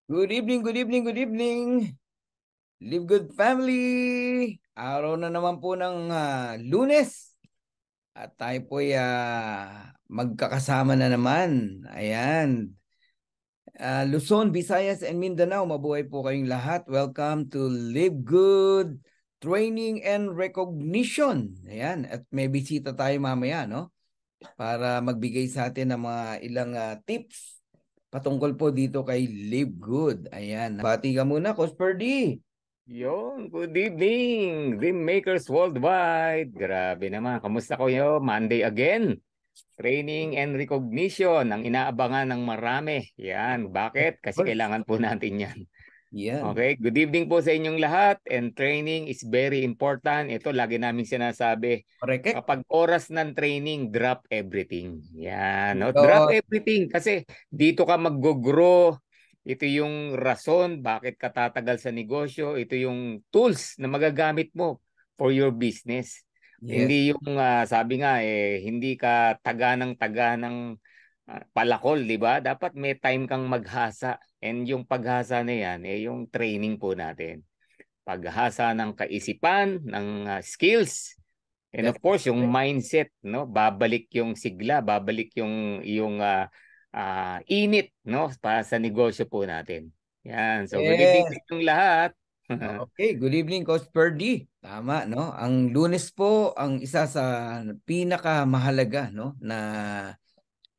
Good evening, good evening, good evening. Live Good Family. Araw na naman po ng Lunes. At tayo po magkakasama na naman. Ayan. Luzon, Visayas, and Mindanao. Mabuhay po kayong lahat. Welcome to Live Good Training and Recognition. Ayan. At may bisita tayo mamaya, no? Para magbigay sa atin ng mga ilang tips patungkol po dito kay Live Good. Ayan. Bati ka muna, Coach Perdy. Good evening, Dream Makers Worldwide. Grabe naman, kamusta kayo? Monday again. Training and recognition ang inaabangan ng marami. Yan, bakit? Kasi kailangan po natin yan. Yan. Okay, good evening po sa inyong lahat. And training is very important. Ito, lagi namin sinasabi. Correct. Kapag oras ng training, drop everything. Yan, no? Drop everything kasi dito ka mag-grow. Ito yung rason bakit ka tatagal sa negosyo. Ito yung tools na magagamit mo for your business. Yes. Hindi yung sabi nga hindi ka taga ng palakol, di ba? Dapat may time kang maghasa. And yung paghasa na yan, yung training po natin. Paghasa ng kaisipan, ng skills. And of course, yung mindset, no? Babalik yung sigla, babalik yung init, no? Para sa negosyo po natin. Yan. So, good evening sa inyong lahat. Okay, good evening, Coach Perdy. Tama, no? Ang Lunes po ang isa sa pinakamahalaga, no, na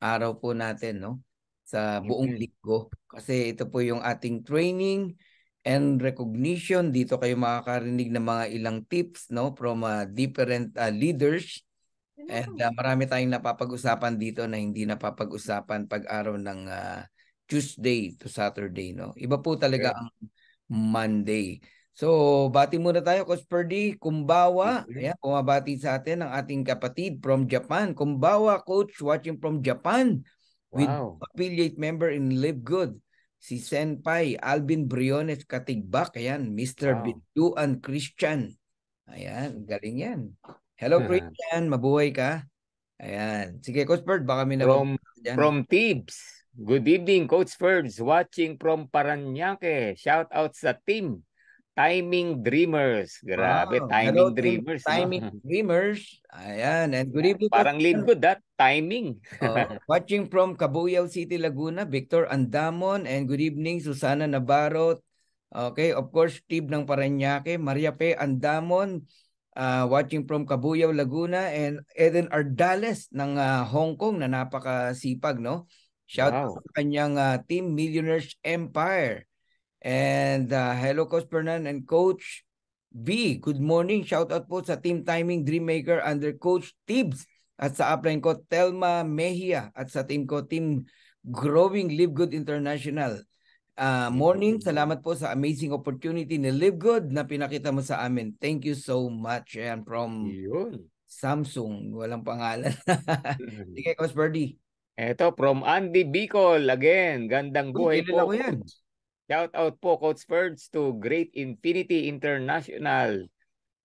araw po natin, no, sa buong linggo. Kasi ito po yung ating training and recognition. Dito kayo makakarinig ng mga ilang tips, no, from different leaders. And marami tayong napapag-usapan dito na hindi napapag-usapan pag araw ng Tuesday to Saturday, no? Iba po talaga ang Monday. So, bati muna tayo, Coach Perdy. Kumbawa, ayan, bumabati sa atin ang ating kapatid from Japan. Kumbawa, Coach, watching from Japan with affiliate member in Live Good. Si Senpai Alvin Briones Katigbak. Ayan, Mr. Binduan Christian. Ayan, galing yan. Hello, Christian. Mabuhay ka. Ayan. Sige, Coach Bird, baka may From Tibbs. Good evening, Coach Ferds. Watching from Paranaque. Shout out sa team. Timing Dreamers. Grabe, Timing Dreamers. Timing Dreamers. Ayan. And good evening. Parang Live Good, timing. Watching from Cabuyao City, Laguna, Victor Andamon. And good evening, Susana Navarro. Okay, of course, Tib ng Paranaque, Maria P. Andamon. Watching from Cabuyao, Laguna, and Eden Ardales ng Hong Kong na napakasipag, no? Shout out sa kanyang Team Millionaires Empire. And hello, Coach Fernan and Coach B. Good morning. Shout out po sa Team Timing Dreammaker under Coach Tibbs at sa upline ko Telma Mejia at sa team ko Team Growing Live Good International. Morning, salamat po sa amazing opportunity ni Live Good na pinakita mo sa amin. Thank you so much. Ayan, from Samsung. Walang pangalan. Sige, Coach Birdy. Ito, from Andy Bicol. Again, gandang buhay po. Shout out po, Coach Ferds, to Great Infinity International.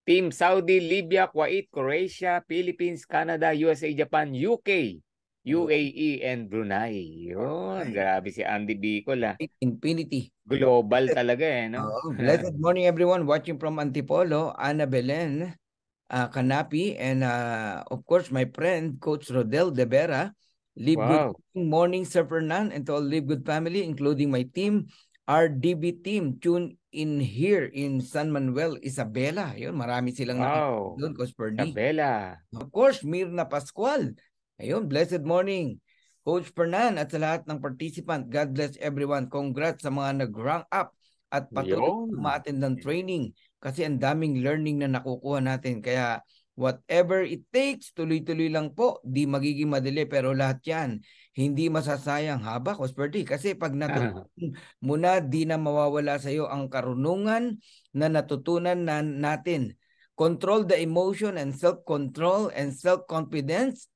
Team Saudi, Libya, Kuwait, Croatia, Philippines, Canada, USA, Japan, UK, UAE, and Brunei. Yun, grabe si Andy Bicol. Infinity. Global talaga no? Blessed morning everyone watching from Antipolo, Ana Belen, Canapi, and of course my friend Coach Rodel De Vera. Live Good morning, Sir Fernan, and to all Live Good family, including my team, RDB team, tune in here in San Manuel, Isabela. Yun, marami silang nakikinig doon, Coach Perdy. Isabela. Of course, Mirna Pascual. Ayun, blessed morning. Coach Fernan at sa lahat ng participant, God bless everyone. Congrats sa mga nag-rank up at patuloy ma-attend ng training kasi ang daming learning na nakukuha natin. Kaya whatever it takes, tuloy-tuloy lang po. Di magiging madali pero lahat yan hindi masasayang haba, Coach Perdy. Kasi pag natutunan mo na, di na mawawala sa iyo ang karunungan na natutunan natin. Control the emotion and self-control and self-confidence.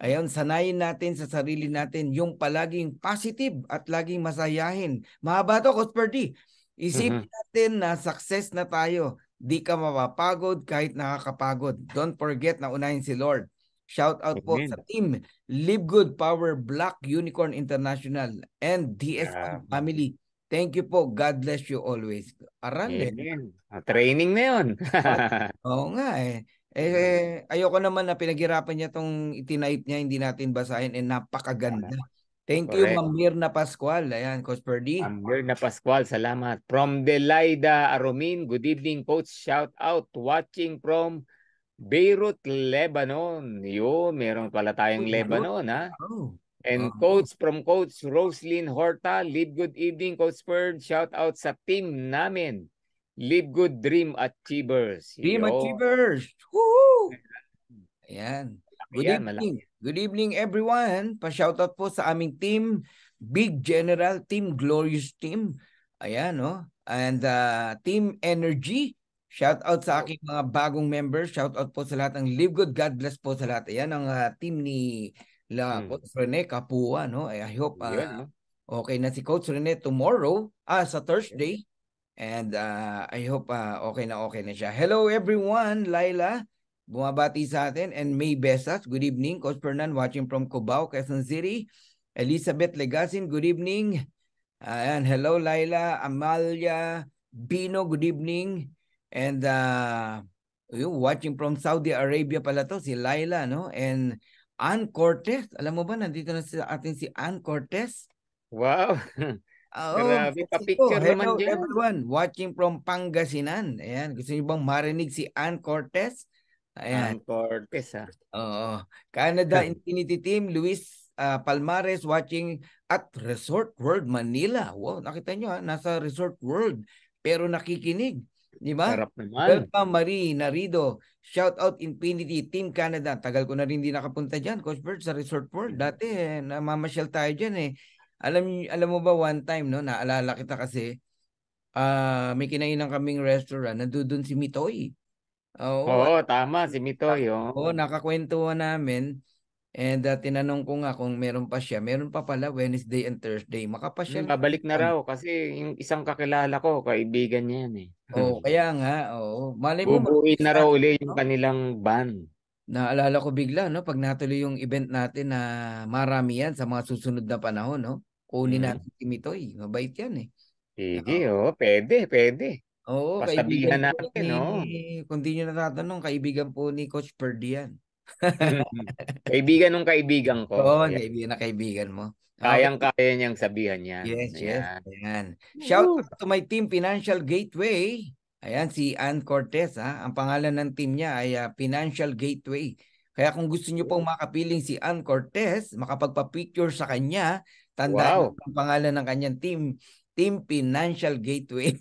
Ayun, sanayin natin sa sarili natin yung palaging positive at laging masayahin. Mahaba to, Coach Perdy. Isipin natin na success na tayo. Di ka mapapagod kahit nakakapagod. Don't forget na unahin si Lord. Shout out po sa team Live Good Power Black Unicorn International and DSM family. Thank you po. God bless you always. Aral eh. Training na yun. Oo nga eh. Ayoko naman na pinaghirapan niya tong itinipe niya, hindi natin basahin. Napakaganda. Thank you, Ma'am Mirna Pascual. Ayan, Coach Perdy. Ma'am Mirna Pascual, salamat. From Delaida Aromin, good evening, Coach. Shout out. Watching from Beirut, Lebanon. Yun, meron pala tayong Lebanon, ha? And Coach from Coach Roslyn Horta, live good evening, Coach Bird. Shout out sa team namin. Live good Dream Achievers. Dream Achievers. Woohoo! Ayan. Good evening. Good evening everyone. Pa-shoutout po sa aming team, Big General Team, Glorious Team. Ayan, no? And Team Energy. Shoutout sa aking mga bagong members. Shoutout po sa lahat ng Live Good. God bless po sa lahat. Ayan ang team ni Coach Rene Capua, no? I hope okay na si Coach Rene tomorrow, sa Thursday. And I hope okay na siya. Hello everyone, Laila. Bumabati sa atin, and May Besas, good evening. Coach Fernan watching from Cubao, Quezon City. Elizabeth Legasin, good evening. And hello Laila. Amalia Bino, good evening. And watching from Saudi Arabia pala to, si Laila, no? And Ann Cortez, alam mo ba, nandito na sa atin si Ann Cortez. Wow. Grabe, pa-picture naman dyan. Hello everyone, watching from Pangasinan. Ayan, gusto niyo bang marinig si Ann Cortez? Ayan. Ann Cortez, ha? Oo. Canada Infinity Team, Luis Palmares watching at Resort World Manila. Wow, nakita nyo ha, nasa Resort World pero nakikinig. Di ba? Sarap naman. Welcome Marie Narido. Shout out Infinity Team Canada. Tagal ko na rin di nakapunta dyan, Coach Bert, sa Resort World. Dati namamasyal tayo dyan eh. Alam mo ba one time, no, naalala kita kasi may kinainan kaming restaurant, nandun si Mitoy. Oo, tama, si Mitoy. Oo, nakakwentuhan namin. And tinanong ko nga kung meron pa siya. Meron pa pala Wednesday and Thursday. Makapasyal. Babalik na raw kasi yung isang kakilala ko, kaibigan niya yan eh. Kaya nga. Malay mo, bubuin na raw uli yung kanilang band. Naalala ko bigla, no? Pag natuloy yung event natin na marami yan sa mga susunod na panahon, no? Kunin natin si Mitoy. Mabait yan eh. Sige, pwede. Oo, pasabihan natin, no? Kung di nyo natatanong, kaibigan po ni Coach Perdy yan. Kaibigan ng kaibigan ko. Oo, kaibigan mo. Kayang-kaya niyang sabihan yan. Yes. Ayan. Shout out to my team, Financial Gateway. Ayan, si Ann Cortez. Ang pangalan ng team niya ay Financial Gateway. Kaya kung gusto niyo pong makapiling si Ann Cortez, makapagpa-picture sa kanya, tandaan ang pangalan ng kanyang team. Team Financial Gateway.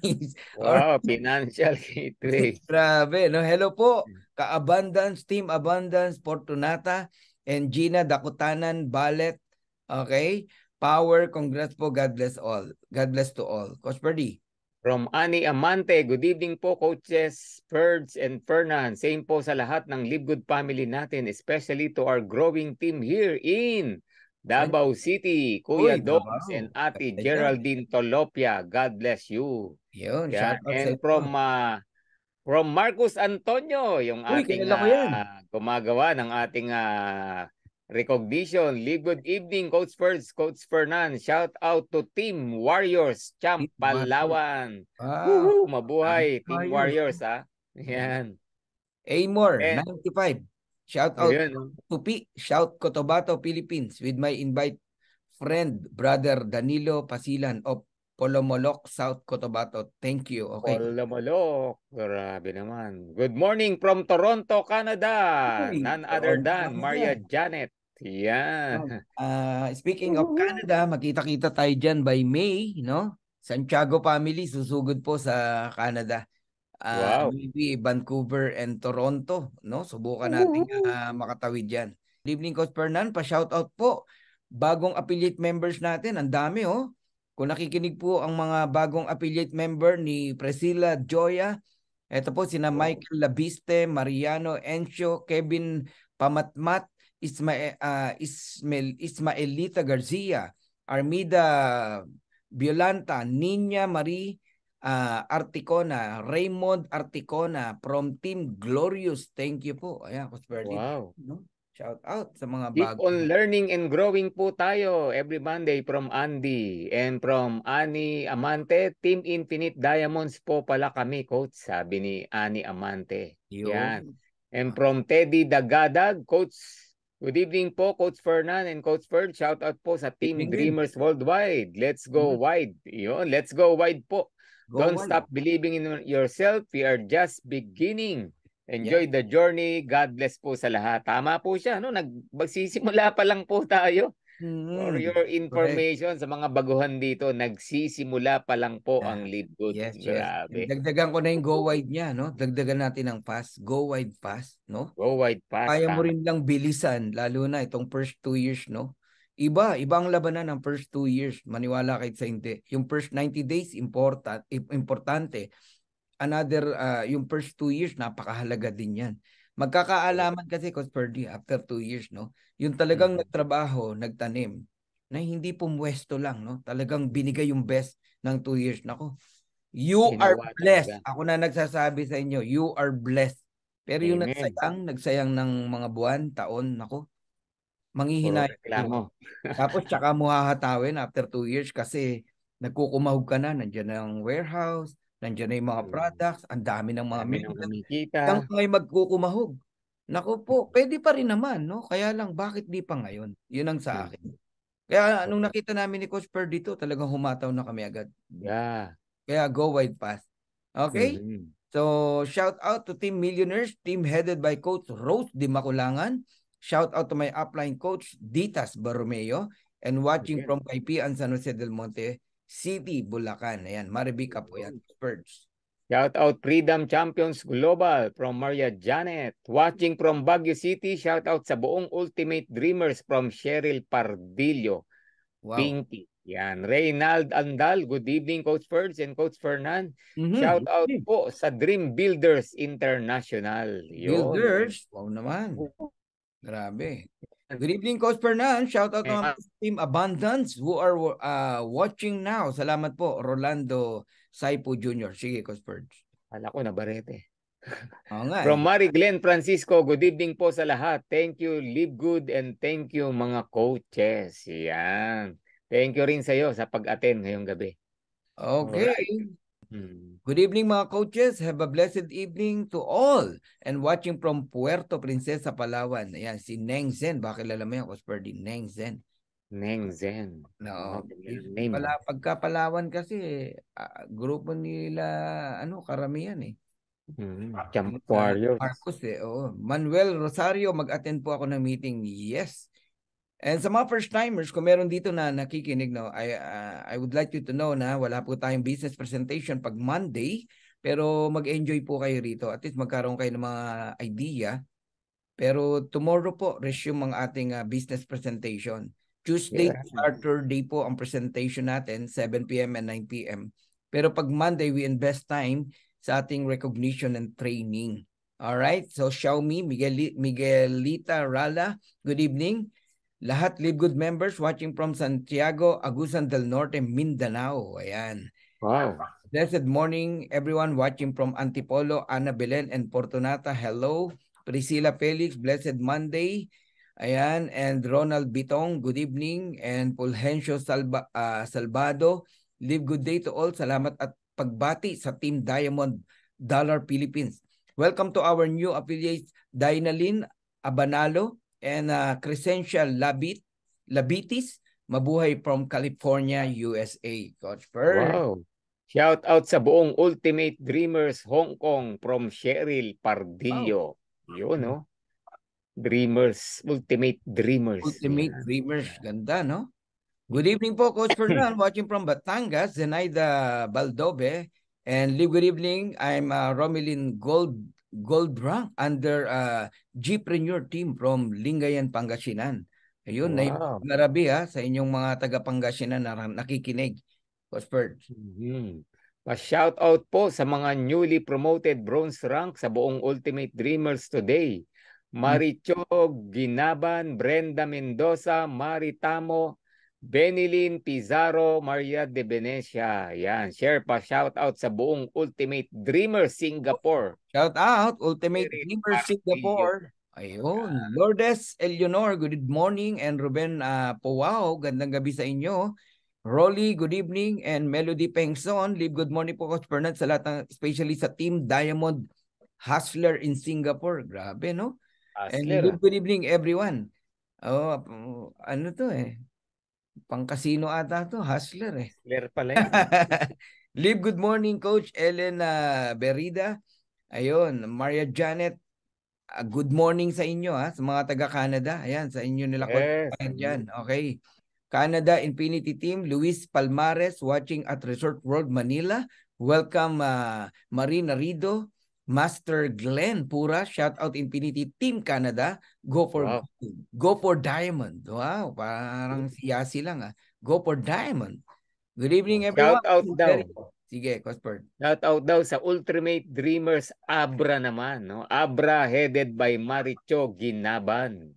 Wow, Financial Gateway. Grabe, no? Hello po, Ka-Abundance, Team Abundance, Fortunata, and Gina Dakutanan, Ballet. Okay? Power, congrats po. God bless all. God bless to all. Coach Perdy. From Ani Amante, good evening po, Coaches Ferds and Fernan. Same po sa lahat ng Live Good family natin, especially to our growing team here in Davao City, Kuya Dogs and Ate Geraldine Tolopia. God bless you. Yun, and from Marcus Antonio, yung ating gumagawa ng ating recognition. Live good evening, Coach Ferds, Coach Fernan. Shout out to Team Warriors, Champ Palawan. Woohoo! Mabuhay, Team Warriors, ha? Yan. Amor, 95. Shout out Tupi, shout Cotabato, Philippines with my invite friend, brother Danilo Pasilan of Polomolok, South Cotabato. Thank you. Okay. Polomolok. Grabe naman. Good morning from Toronto, Canada. None other than Maria Janet. Yan. Speaking of Canada, makita-kita tayo dyan by May, no? Santiago family, susugod po sa Canada. Maybe Vancouver and Toronto, no? Subukan natin makatawid diyan. Good evening, Coach Fernan, pa-shoutout po. Bagong affiliate members natin, ang dami oh. Kung nakikinig po ang mga bagong affiliate member ni Priscilla Joya, ito po sina Michael Labiste, Mariano Encio, Kevin Pamatmat, Ismaelita Garcia, Armida Violanta, Nina Marie Articona, Raymond Articona from Team Glorious. Thank you po. Ayan, Coach Perdy. Wow. No? Shout out sa mga Keep bago. on learning and growing po tayo every Monday from Andy and from Ani Amante. Team Infinite Diamonds po pala kami, Coach, sabi ni Ani Amante. Yan. Yun. And from Teddy Dagadag, Coach, good evening po, Coach Fernan and Coach Ferd. Shout out po sa Team Evening din. Dreamers Worldwide. Let's go wide. Yun, let's go wide po. Go Don't wide. stop believing in yourself. We are just beginning. Enjoy the journey. God bless po sa lahat. Tama po siya, no? Nagsisimula pa lang po tayo. For your information, sa mga baguhan dito, nagsisimula pa lang po ang Live Good. Yes. Grabe. Dagdagan ko na yung go wide niya, no? Dagdagan natin ng fast. Go wide fast, no? Go wide fast. Kaya mo rin lang bilisan, lalo na itong first 2 years, no? Ibang labanan ng first 2 years. Maniwala kahit sa hindi. Yung first 90 days, importante. Another, yung first 2 years, napakahalaga din yan. Magkakaalaman kasi, Coach Ferdy, after 2 years, no? Yung talagang nagtrabaho, nagtanim, na hindi pumwesto lang, no? Talagang binigay yung best ng 2 years. Nako, you are blessed. Ako na nagsasabi sa inyo, you are blessed. Pero yung nagsayang ng mga buwan, taon, nako, manghihinayang mo. Tapos tsaka mo hahatawin after 2 years kasi nagkukumahog ka na, nandiyan ang warehouse, nandiyan na yung mga products, ang dami ng mga kumikita. Yung may magkukumahog. Naku po, pwede pa rin naman, no? Kaya lang, bakit di pa ngayon? Yun ang sa akin. Kaya nung nakita namin ni Coach Per dito, talagang humataw na kami agad. Yeah. Kaya go wide fast. Okay? So, shout out to Team Millionaires, team headed by Coach Rose Di Maculangan. Shout out to my upline coach, Ditas Barromeo, and watching from Kaipian, San Jose del Monte City, Bulacan. Ayan, Maribica po yan. Spurs. Shout out Freedom Champions Global from Maria Janet. Watching from Baguio City. Shout out sa buong Ultimate Dreamers from Cheryl Pardillo. Wow. Pinky. Yan. Reynald Andal. Good evening, Coach Ferds and Coach Fernan. Shout out po sa Dream Builders International. Builders? Wow naman. Grabe. Good evening, Coach Fernan. Shout out to Team Abundance who are watching now. Salamat po, Rolando Saipo Jr. Sige, Coach Ferds. Kala ko na barete. From Mari Glenn Francisco, good evening po sa lahat. Thank you, live good, and thank you mga coaches. Yan. Thank you rin sa iyo sa pag-attend ngayong gabi. Okay. Good evening mga coaches. Have a blessed evening to all. And watching from Puerto Princesa, Palawan. Ayan, si Neng Zen. Baka kilala mo yan, Coach Ferdy. Neng Zen. Neng Zen. No. Pagka Palawan kasi, grupo nila, karamihan eh. Camp Warriors. Marcos eh. Oh. Manuel Rosario, mag-attend po ako ng meeting. Yes. And sa mga first-timers, kung meron dito na nakikinig, no, I would like you to know na wala po tayong business presentation pag Monday, pero mag-enjoy po kayo rito. At least magkaroon kayo ng mga idea. Pero tomorrow po, resume ang ating business presentation. Tuesday, Saturday po ang presentation natin, 7 p.m. and 9 p.m. Pero pag Monday, we invest time sa ating recognition and training. Alright? So, Xiaomi, Miguelita Rala, good evening. Lahat Live Good members watching from Santiago, Agusan del Norte, Mindanao. Ayan. Wow. Blessed morning, everyone watching from Antipolo, Ana Belen, and Fortunata. Hello. Priscilla Felix, blessed Monday. Ayan. And Ronald Bitong, good evening. And Fulgencio Salvado, live good day to all. Salamat at pagbati sa Team Diamond Dollar Philippines. Welcome to our new affiliates, Dynalyn Abanalo and Crescentia Labitis. Mabuhay from California, USA. Coach Fer. Wow. Shout out sa buong Ultimate Dreamers Hong Kong from Cheryl Pardillo. Wow. Yun, no? Dreamers, Ultimate Dreamers. Ultimate Dreamers. Ganda, no? Good evening po, Coach Fernan. Watching from Batangas, Zenaida Baldobe. And good evening. I'm Romelin Goldbrand under Gpreneur team from Lingayen, Pangasinan. Ayun, wow. Narabi sa inyong mga taga-Pangasinan na nakikinig. Shout out po sa mga newly promoted bronze rank sa buong Ultimate Dreamers today. Maricho Ginaban, Brenda Mendoza, Maritamo, Benilyn Pizarro, Maria de Venecia. Yan, share pa shout out sa buong Ultimate Dreamers Singapore. Shout out Ultimate Dreamers Singapore. Ayun. Lourdes Eleonor, good morning. And Ruben Powao, gandang gabi sa inyo. Rolly, good evening. And Melody Pengson, live good morning po, Coach Bernard, sa lahat ng, especially sa Team Diamond Hustler in Singapore. Grabe, no? And Hustler. good evening, everyone. Oh, ano to eh? Pang-casino ata to, Hustler eh. Hustler pala yan. Live good morning, Coach Ellen Berida. Ayun, Maria Janet, good morning sa inyo sa mga taga-Canada. Ayan, sa inyo nila Yes. dyan. Okay. Canada Infinity Team, Luis Palmares watching at Resort World Manila. Welcome Marina Rido, Master Glenn Pura, shout out Infinity Team Canada. Go for Diamond. Wow, parang siyasi lang Go for Diamond. Good evening everyone. Shout out daw. Sige, Cosper. Shout out daw sa Ultimate Dreamers Abra naman, no? Abra headed by Maricho Ginaban.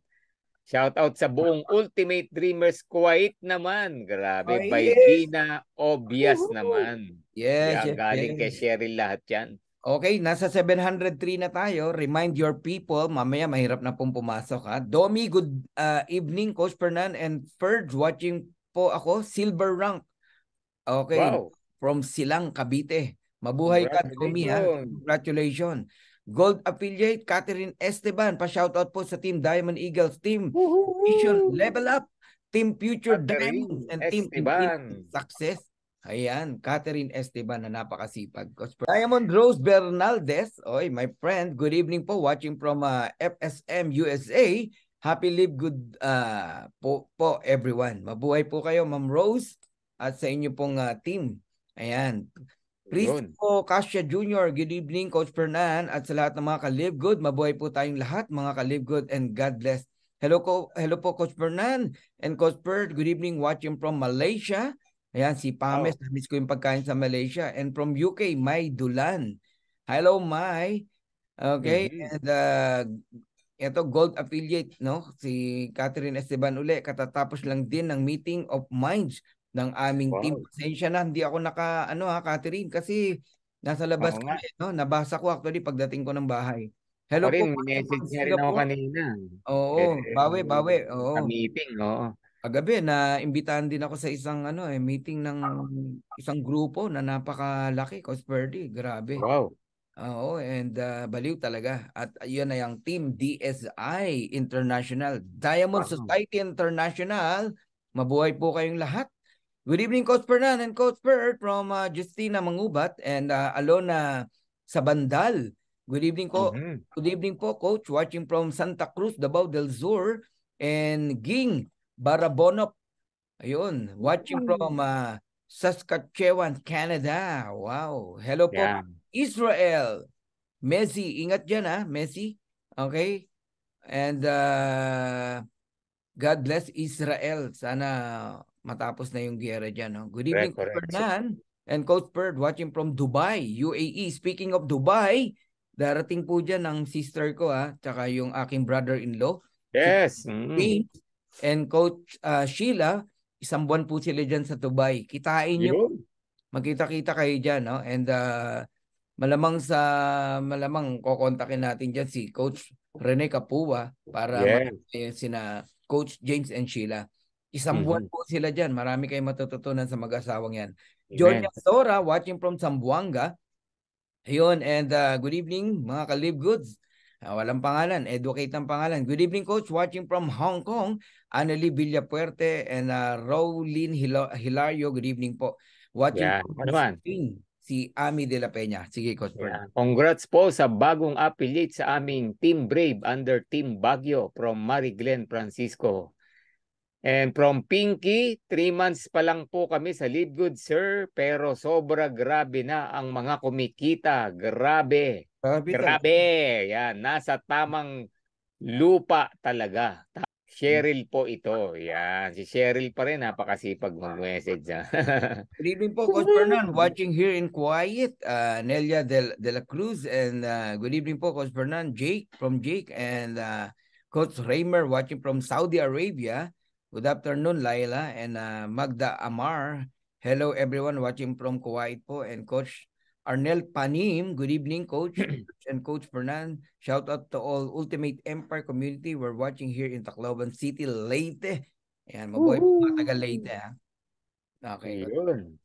Shout out sa buong Ultimate Dreamers Kuwait naman. Grabe, by Gina Obias naman. Yes, yan, galing kay Cheryl lahat yan. Okay, nasa 703 na tayo. Remind your people, mamaya mahirap na pong pumasok Domi, good evening, Coach Fernan and Ferds, watching po ako, silver rank. Okay, wow. From Silang, Cavite. Mabuhay ka, Domi Congratulations. Gold affiliate, Catherine Esteban. Pa-shoutout po sa Team Diamond Eagles, Team Vision Level Up, Team Future Diamonds, and Team Infinity Success. Ayan, Catherine Esteban na napakasipag. Diamond Rose Bernaldez, oy, my friend, good evening po, watching from FSM USA. Happy live good po everyone. Mabuhay po kayo, Ma'am Rose, at sa inyo pong team. Ayan. Please po, Kasia Jr., good evening, Coach Fernan, at sa lahat ng mga ka-live good. Mabuhay po tayong lahat, mga ka-live good, and God bless. Hello po, Coach Fernan and Coach Bert. Good evening, watching from Malaysia. Ayan, si Pames, miss ko yung pagkain sa Malaysia. And from UK, Mai Dulan. Hello, Mai. Okay, and ito, gold affiliate, no? Si Catherine Esteban uli. Katatapos lang din ng meeting of minds ng aming team. Pasensya na, hindi ako Catherine, kasi nasa labas kami, no? Nabasa ko actually pagdating ko ng bahay. Hello po. Message niya rin ako kanina. Oo, bawi. Oo. Sa meeting, oo. Kagabi, na-imbitahan din ako sa isang meeting ng isang grupo na napakalaki, Cosperdi. Grabe. Wow. Oo, and baliw talaga. At yun na yung Team DSI International, Diamond Society International. Mabuhay po kayong lahat. Good evening, Coach Fernan and Coach Bert from Justina Mangubat and Alona Sabandal. Good evening po. Good evening po, Coach. Watching from Santa Cruz, Davao del Sur, and Ging Barabonop. Ayun, watching from Saskatchewan, Canada. Wow. Hello po, Israel. Messi, ingat dyan Messi. Okay? And God bless Israel. Sana matapos na yung giyera dyan. No? Good evening, Coach Fernan and Coach Bird, watching from Dubai, UAE. Speaking of Dubai, darating po dyan ang sister ko tsaka yung aking brother-in-law. Yes. And Coach Sheila, isang buwan po sila dyan sa Dubai. Kitain nyo. Magkita-kita kayo dyan. No? And malamang kokontakin natin dyan si Coach Rene Capua para sina Coach James and Sheila. Isang buwan po sila dyan. Marami kayong matututunan sa mag-asawang yan. John Yasora, watching from Zamboanga. Ayun, and good evening mga ka-live goods. Walang pangalan, educate ang pangalan. Good evening, Coach, watching from Hong Kong. Annalie Villapuerte and Rowlyn Hilario, good evening po. Watching from si Ami de la Peña. Sige, Coach. Congrats po sa bagong affiliate sa aming Team Brave under Team Baguio from Mary Glenn Francisco. And from Pinky, 3 months pa lang po kami sa Live Good, sir. Pero sobra grabe na ang mga kumikita. Grabe. Yan, nasa tamang lupa talaga. Cheryl po ito. Yan, si Cheryl pa rin. Napakasipag mag-message. Good evening po, Coach Fernan. Watching here in Kuwait. Nelia de la Cruz. And good evening po, Coach Fernan. Jake from Jake. And Coach Raymer watching from Saudi Arabia. Good afternoon, Laila and Magda Amar. Hello everyone watching from Kuwait po, and Coach Arnel Panim, good evening, Coach and Coach Fernan. Shout out to all Ultimate Empire community. We're watching here in Tacloban City, Leyte. Ayan, mabuhay po mga taga Leyte. Ha? Okay. Yun.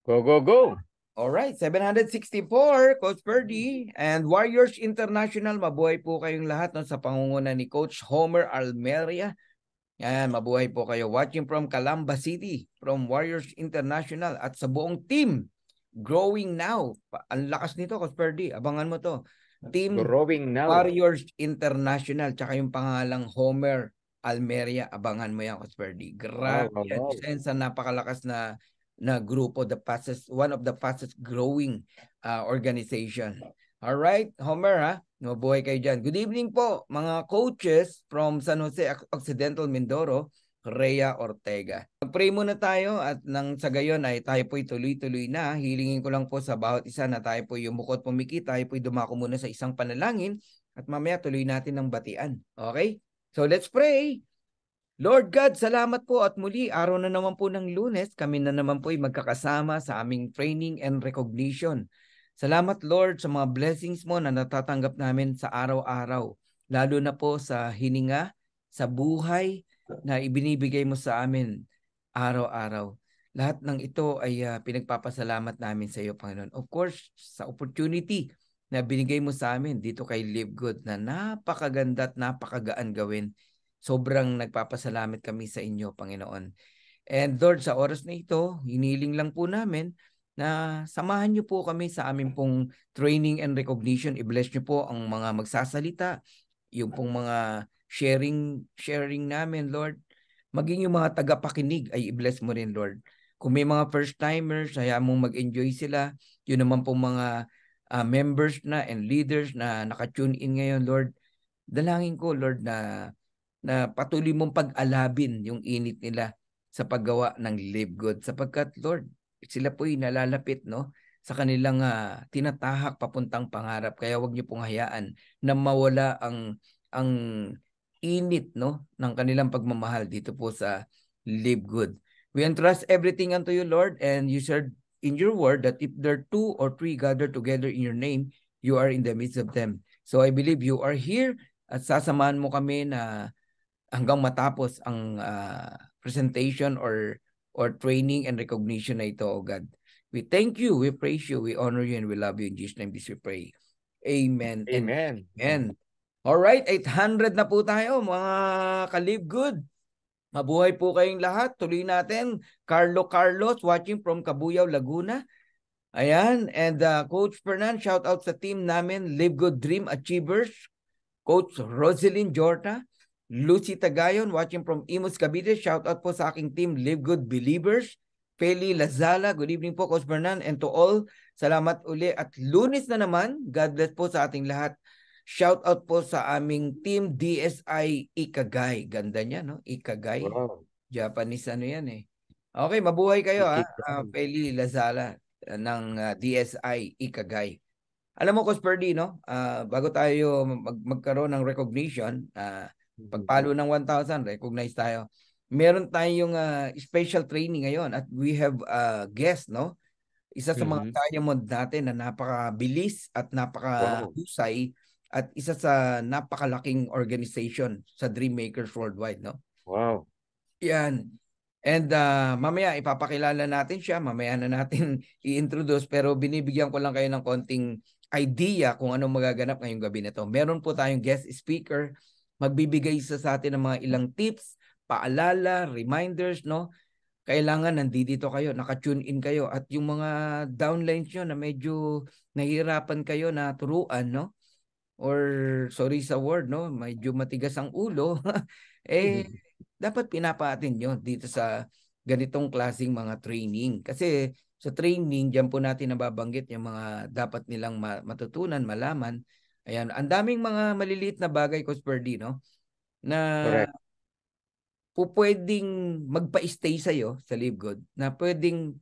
Go, go, go. All right, 764, Coach Purdy. And Warriors International, mabuhay po kayong lahat no, sa pangunguna ni Coach Homer Almeria. Yan, mabuhay po kayo. Watching from Calamba City, from Warriors International at sa buong team. Growing Now. Ang lakas nito, Coach Purdy. Abangan mo to. Team Growing Now. Warriors International. Tsaka yung pangalang Homer Almeria. Abangan mo yan, Coach Purdy. Grabe yan. Isa yan sa napakalakas na grupo. One of the fastest growing organization. All right, Homer, ha? Mabuhay kayo dyan. Good evening po, mga coaches from San Jose Occidental, Mindoro, Rhea Ortega. Mag-pray muna tayo at nang sa gayon ay tayo po'y tuloy-tuloy na. Hilingin ko lang po sa bawat isa na tayo po'y yumukot pumikit, tayo po'y dumako muna sa isang panalangin at mamaya tuloy natin ng batian. Okay? So let's pray. Lord God, salamat po at muli, araw na naman po ng Lunes, kami na naman po'y magkakasama sa aming training and recognition. Salamat Lord sa mga blessings mo na natatanggap namin sa araw-araw, lalo na po sa hininga, sa buhay na ibinibigay mo sa amin araw-araw. Lahat ng ito ay pinagpapasalamat namin sa iyo, Panginoon. Of course, sa opportunity na binigay mo sa amin dito kay Live Good na napakaganda at napakagaan gawin. Sobrang nagpapasalamat kami sa inyo, Panginoon. And Lord, sa oras na ito, hiniling lang po namin na samahan niyo po kami sa aming pong training and recognition. I-bless niyo po ang mga magsasalita, yung pong mga sharing namin, Lord. Maging yung mga tagapakinig ay i-bless mo rin, Lord. Kung may mga first-timers, hayaan mong mag-enjoy sila. Yun naman pong mga members na and leaders na nakatune in ngayon, Lord. Dalangin ko, Lord, na patuloy mong pag-alabin yung init nila sa paggawa ng Live Good. Sapagkat, Lord, sila po'y nalalapit sa kanilang tinatahak papuntang pangarap. Kaya wag niyo pong hayaan na mawala ang init ng kanilang pagmamahal dito po sa Live Good. We entrust everything unto you, Lord, and you said in your word that if there are 2 or 3 gathered together in your name, you are in the midst of them. So I believe you are here at sasamahan mo kami na hanggang matapos ang presentation or training and recognition na ito, oh God. We thank you, we praise you, we honor you, and we love you. In Jesus' name this we pray. Amen. Amen. And alright, 800 na po tayo, mga ka-Live Good. Mabuhay po kayong lahat. Tuloy natin. Carlos watching from Cabuyao, Laguna. Ayan. And Coach Fernan, shout out sa team namin, Live Good Dream Achievers. Coach Roselyn Jorta. Lucy Tagayon watching from Imus, Cavite. Shout out po sa aking team, Live Good Believers. Feli Lazala, good evening po, Coach Fernan. And to all, salamat uli. At Lunes na naman, God bless po sa ating lahat. Shout out po sa aming team DSI Ikagay. Ganda niya, no? Ikagay. Wow. Japanese yan eh. Okay, mabuhay kayo Feli Lazala ng DSI Ikagay. Alam mo, Coach Purdy, bago tayo magkaroon ng recognition, pagpalo ng 1,000, recognize tayo. Meron tayong special training ngayon at we have a guest, Isa sa mga diamond natin na napakabilis at napakahusay at isa sa napakalaking organization sa Dream Makers Worldwide, Wow. Yan. And mamaya ipapakilala natin siya, mamaya na natin i-introduce, pero binibigyan ko lang kayo ng konting idea kung anong magaganap ngayong gabi na to. Meron po tayong guest speaker, magbibigay sa atin ng mga ilang tips, paalala, reminders, Kailangan nandito kayo, naka-tune in kayo, at yung mga downlines nyo na medyo nahihirapan kayo na turuan, or sorry sa word, medyo matigas ang ulo, dapat pinapaatin nyo dito sa ganitong klaseng mga training. Kasi sa training, diyan po natin nababanggit yung mga dapat nilang matutunan, malaman. Ayan, ang daming mga maliliit na bagay, Coach Purdy, na correct, pwedeng magpa-stay sa'yo sa Live Good, na pwedeng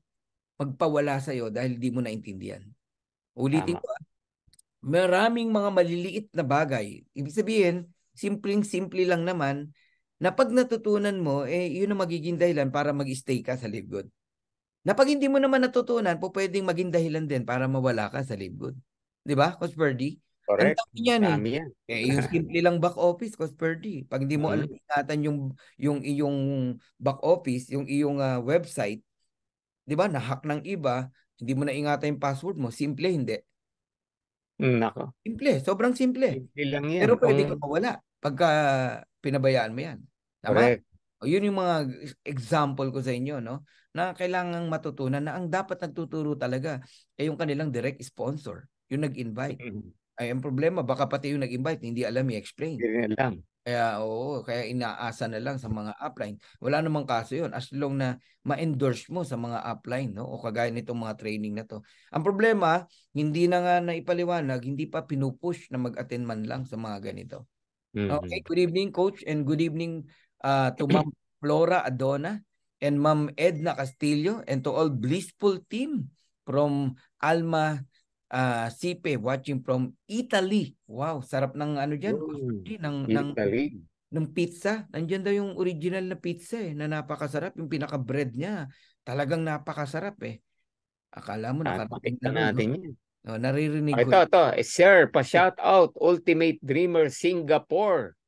magpawala sa'yo dahil di mo naintindihan. Ulitin ko, maraming mga maliliit na bagay. Ibig sabihin, simpleng-simple lang naman, na pag natutunan mo, yun ang magiging dahilan para mag-stay ka sa Live Good. Na pag hindi mo naman natutunan, po pwedeng maging dahilan din para mawala ka sa Live Good. 'Di ba, Coach Ferdy? Ang Correct. dami niyan eh. Dami yan. Yung simple lang back office, Coach Ferdy. Pag hindi mo alam ingatan yung iyong back office, yung iyong website, 'di ba? Na-hack ng iba, hindi mo na ingatan yung password mo, simple hindi. Nako. Simple, sobrang simple. Simple lang yan. Pero pwede kang mawala pagka pinabayaan mo 'yan. Tama? Correct. O yun yung mga example ko sa inyo, no? Na kailangang matutunan na ang dapat nagtuturo talaga ay yung kanilang direct sponsor, yung nag-invite. Ay, ang problema, baka pati yung nag-invite, hindi alam i-explain. Hindi lang. Kaya oo, kaya inaasa na lang sa mga upline. Wala namang kaso yun as long na ma-endorse mo sa mga upline, no? O kagaya nitong mga training na to. Ang problema, hindi na nga naipaliwanag, hindi pa pinupush na mag-attend man lang sa mga ganito. Okay, good evening Coach and good evening to Ma'am Flora Adona and Ma'am Edna Castillo and to all blissful team from Alma Sipe watching from Italy. Wow, sarap ng ano diyan, Italy. ng pizza. Nandiyan daw yung original na pizza na napakasarap, yung pinaka-bread niya. Talagang napakasarap eh. Akala mo nakarating na ron, no? natin yan. No, naririnig ko. Ito. Sir, pa-shout out Ultimate Dreamer Singapore.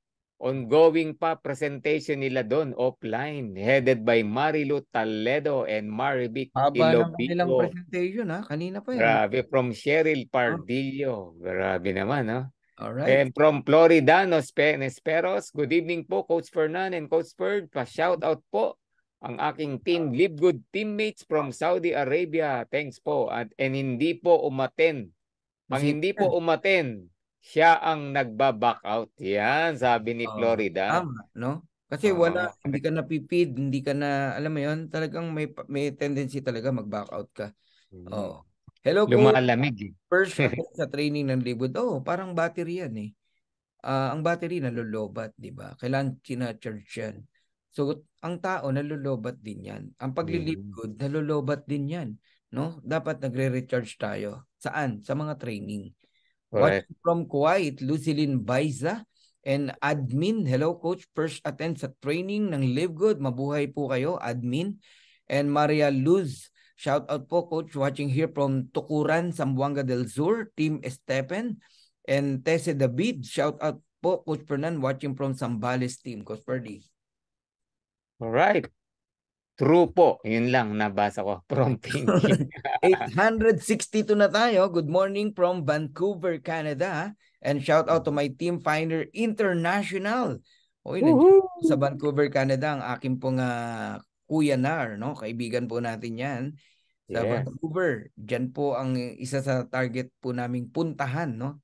Ongoing pa presentation nila doon offline. Headed by Marilu Toledo and Marivic Haba ng kanilang Ilobico. presentation Kanina pa yan. Grabe. From Cheryl Pardillo. Grabe naman Alright. And from Florida, Nesperos. Good evening po Coach Fernan and Coach Ferd. Pa-shout out po ang aking team, Live Good teammates from Saudi Arabia. Thanks po. And hindi po umaten. Pag hindi po umaten, siya ang nagba-back out. Yan, sabi ni Florida. Tama, no? Kasi hindi ka napipid, hindi ka na, alam mo yun, talagang may tendency talaga mag-back out ka. Hello po. Lumalamig. First sa training ng Live Good. Parang battery yan eh. Ang battery nalolobat, di ba? Kailangan charge yan. So, ang tao nalolobat din yan. Ang pagli-Live Good, nalolobat din yan. No? Dapat nagre-recharge tayo. Saan? Sa mga training. Watching from Kuwait, Lucilin Baiza and admin. Hello coach, first attend sa training ng Live Good. Mabuhay po kayo, admin. And Maria Luz, shout out po coach, watching here from Tukuran, Zamboanga del Sur, Team Estepen. And Tese David, shout out po Coach Fernan, watching from Zambales team, Coach Ferdy. Alright. True po. Yun lang nabasa ko from Pinky. 862 na tayo. Good morning from Vancouver, Canada. And shout out to my team Finder International. Sa Vancouver, Canada, ang aking pong Kuya Nar, no? Kaibigan po natin yan. Sa Vancouver, dyan po ang isa sa target po naming puntahan, no?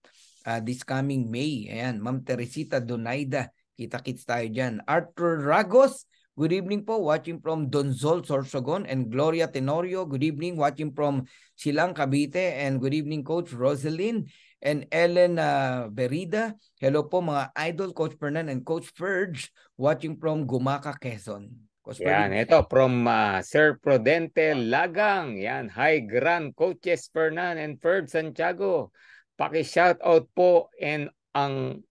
This coming May. Ayan, Ma'am Teresita Donaida. Kita-kits tayo dyan. Arthur Ragos, good evening po, watching from Donzol, Sorsogon, and Gloria Tenorio. Good evening, watching from Silang, Cavite. And good evening, Coach Rosalyn and Ellen Berida. Hello po mga idol, Coach Fernan and Coach Ferge, watching from Gumaca, Quezon. Yan, ito from Sir Prudente Lagang. Yan, hi Grand Coaches Fernan and Ferge Santiago. Paki-shout out po and ang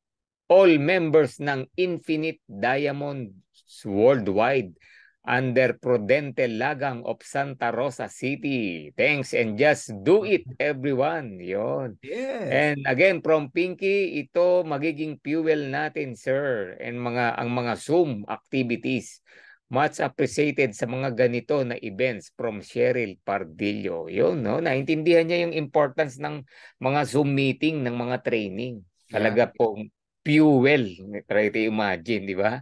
all members ng Infinite Diamonds Worldwide under Prudente Lagang of Santa Rosa City. Thanks and just do it everyone. Yon. Yes. And again from Pinky, ito magiging fuel natin sir and ang mga Zoom activities. Much appreciated sa mga ganito na events from Cheryl Pardillo. Yun, no? Naintindihan niya yung importance ng mga Zoom meeting, ng mga training. Talaga pong fuel. Try to imagine, di ba?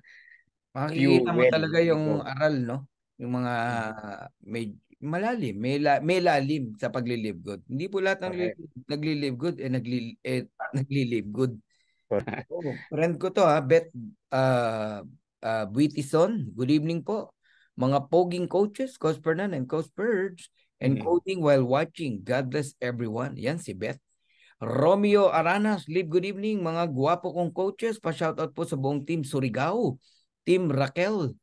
Makikita mo talaga yung aral, no? Yung mga malalim, may lalim sa pagli-live good. Hindi po lahat ng nagli-live good nagli-live good. Friend ko to Beth Buitison, good evening po. Mga poging coaches, Coach Fernan and Coach Purge, and coding while watching. God bless everyone. Yan si Beth. Romeo Aranas, live good evening. Mga guwapo kong coaches, pa-shoutout po sa buong team Surigao, Team Raquel,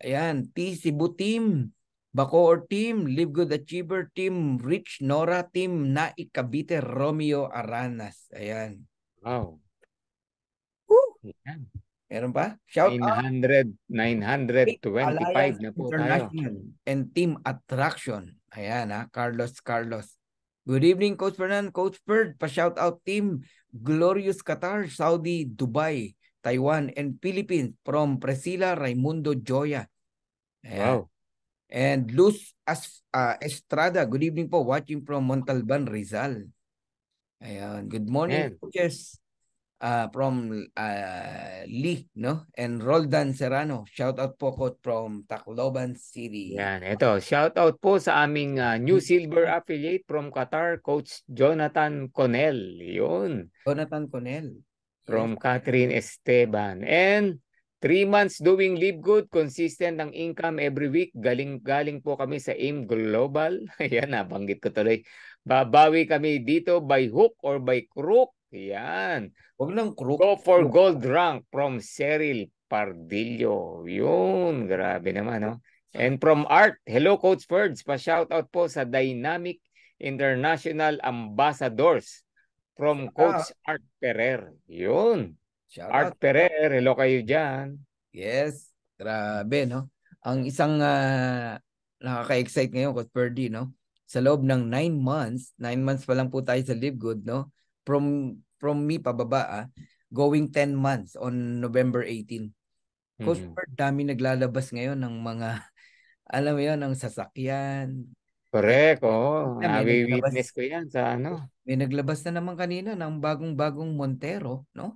ayan, T Cebu Team, Bacoor Team, Live Good Achiever Team, Rich Nora Team, Naik Cavite, Romeo Aranas. Ayan. Wow. Woo! Ayan. Meron pa? Shout out 925 Alliance na po tayo. International and Team Attraction. Ayan Carlos. Good evening, Coach Fernan. Coach Bird, pa-shout out Team Glorious Qatar, Saudi, Dubai, Taiwan, and Philippines from Priscilla Raimundo Joya. Ayan. Wow. And Luz Estrada, good evening po, watching from Montalban, Rizal. Ayan. Good morning, coaches. From Lee, no? And Roldan Serrano. Shout out po Coach from Tacloban City. Yan, ito. Shout out po sa aming New Silver affiliate from Qatar, Coach Jonathan Conel. Yun. Jonathan Conel. From Catherine Esteban. And 3 months doing Live Good, consistent ang income every week. Galing po kami sa AIM Global. Ayan, nabanggit ko tuloy. Babawi kami dito by hook or by crook. Yan. Huwag lang crook. Go for gold rank from Cyril Pardillo. Yun, grabe naman, no? And from Art, hello Coach Ferds, pa-shout out po sa Dynamic International Ambassadors from Coach Art Ferrer. Yun. Shout Art out. Ferrer, hello kayo dyan. Yes, grabe, no? Ang isang nakaka-excite ngayon, Coach Ferdy, no? Sa loob ng 9 months pa lang po tayo sa Live Good, no? From me pababa, going 10 months on November 18. Coach Bird, dami naglalabas ngayon ng mga, alam mo yun, ng sasakyan. Correct, oh. Nawi-witness ko yan sa ano. May naglabas na naman kanina ng bagong Montero, no?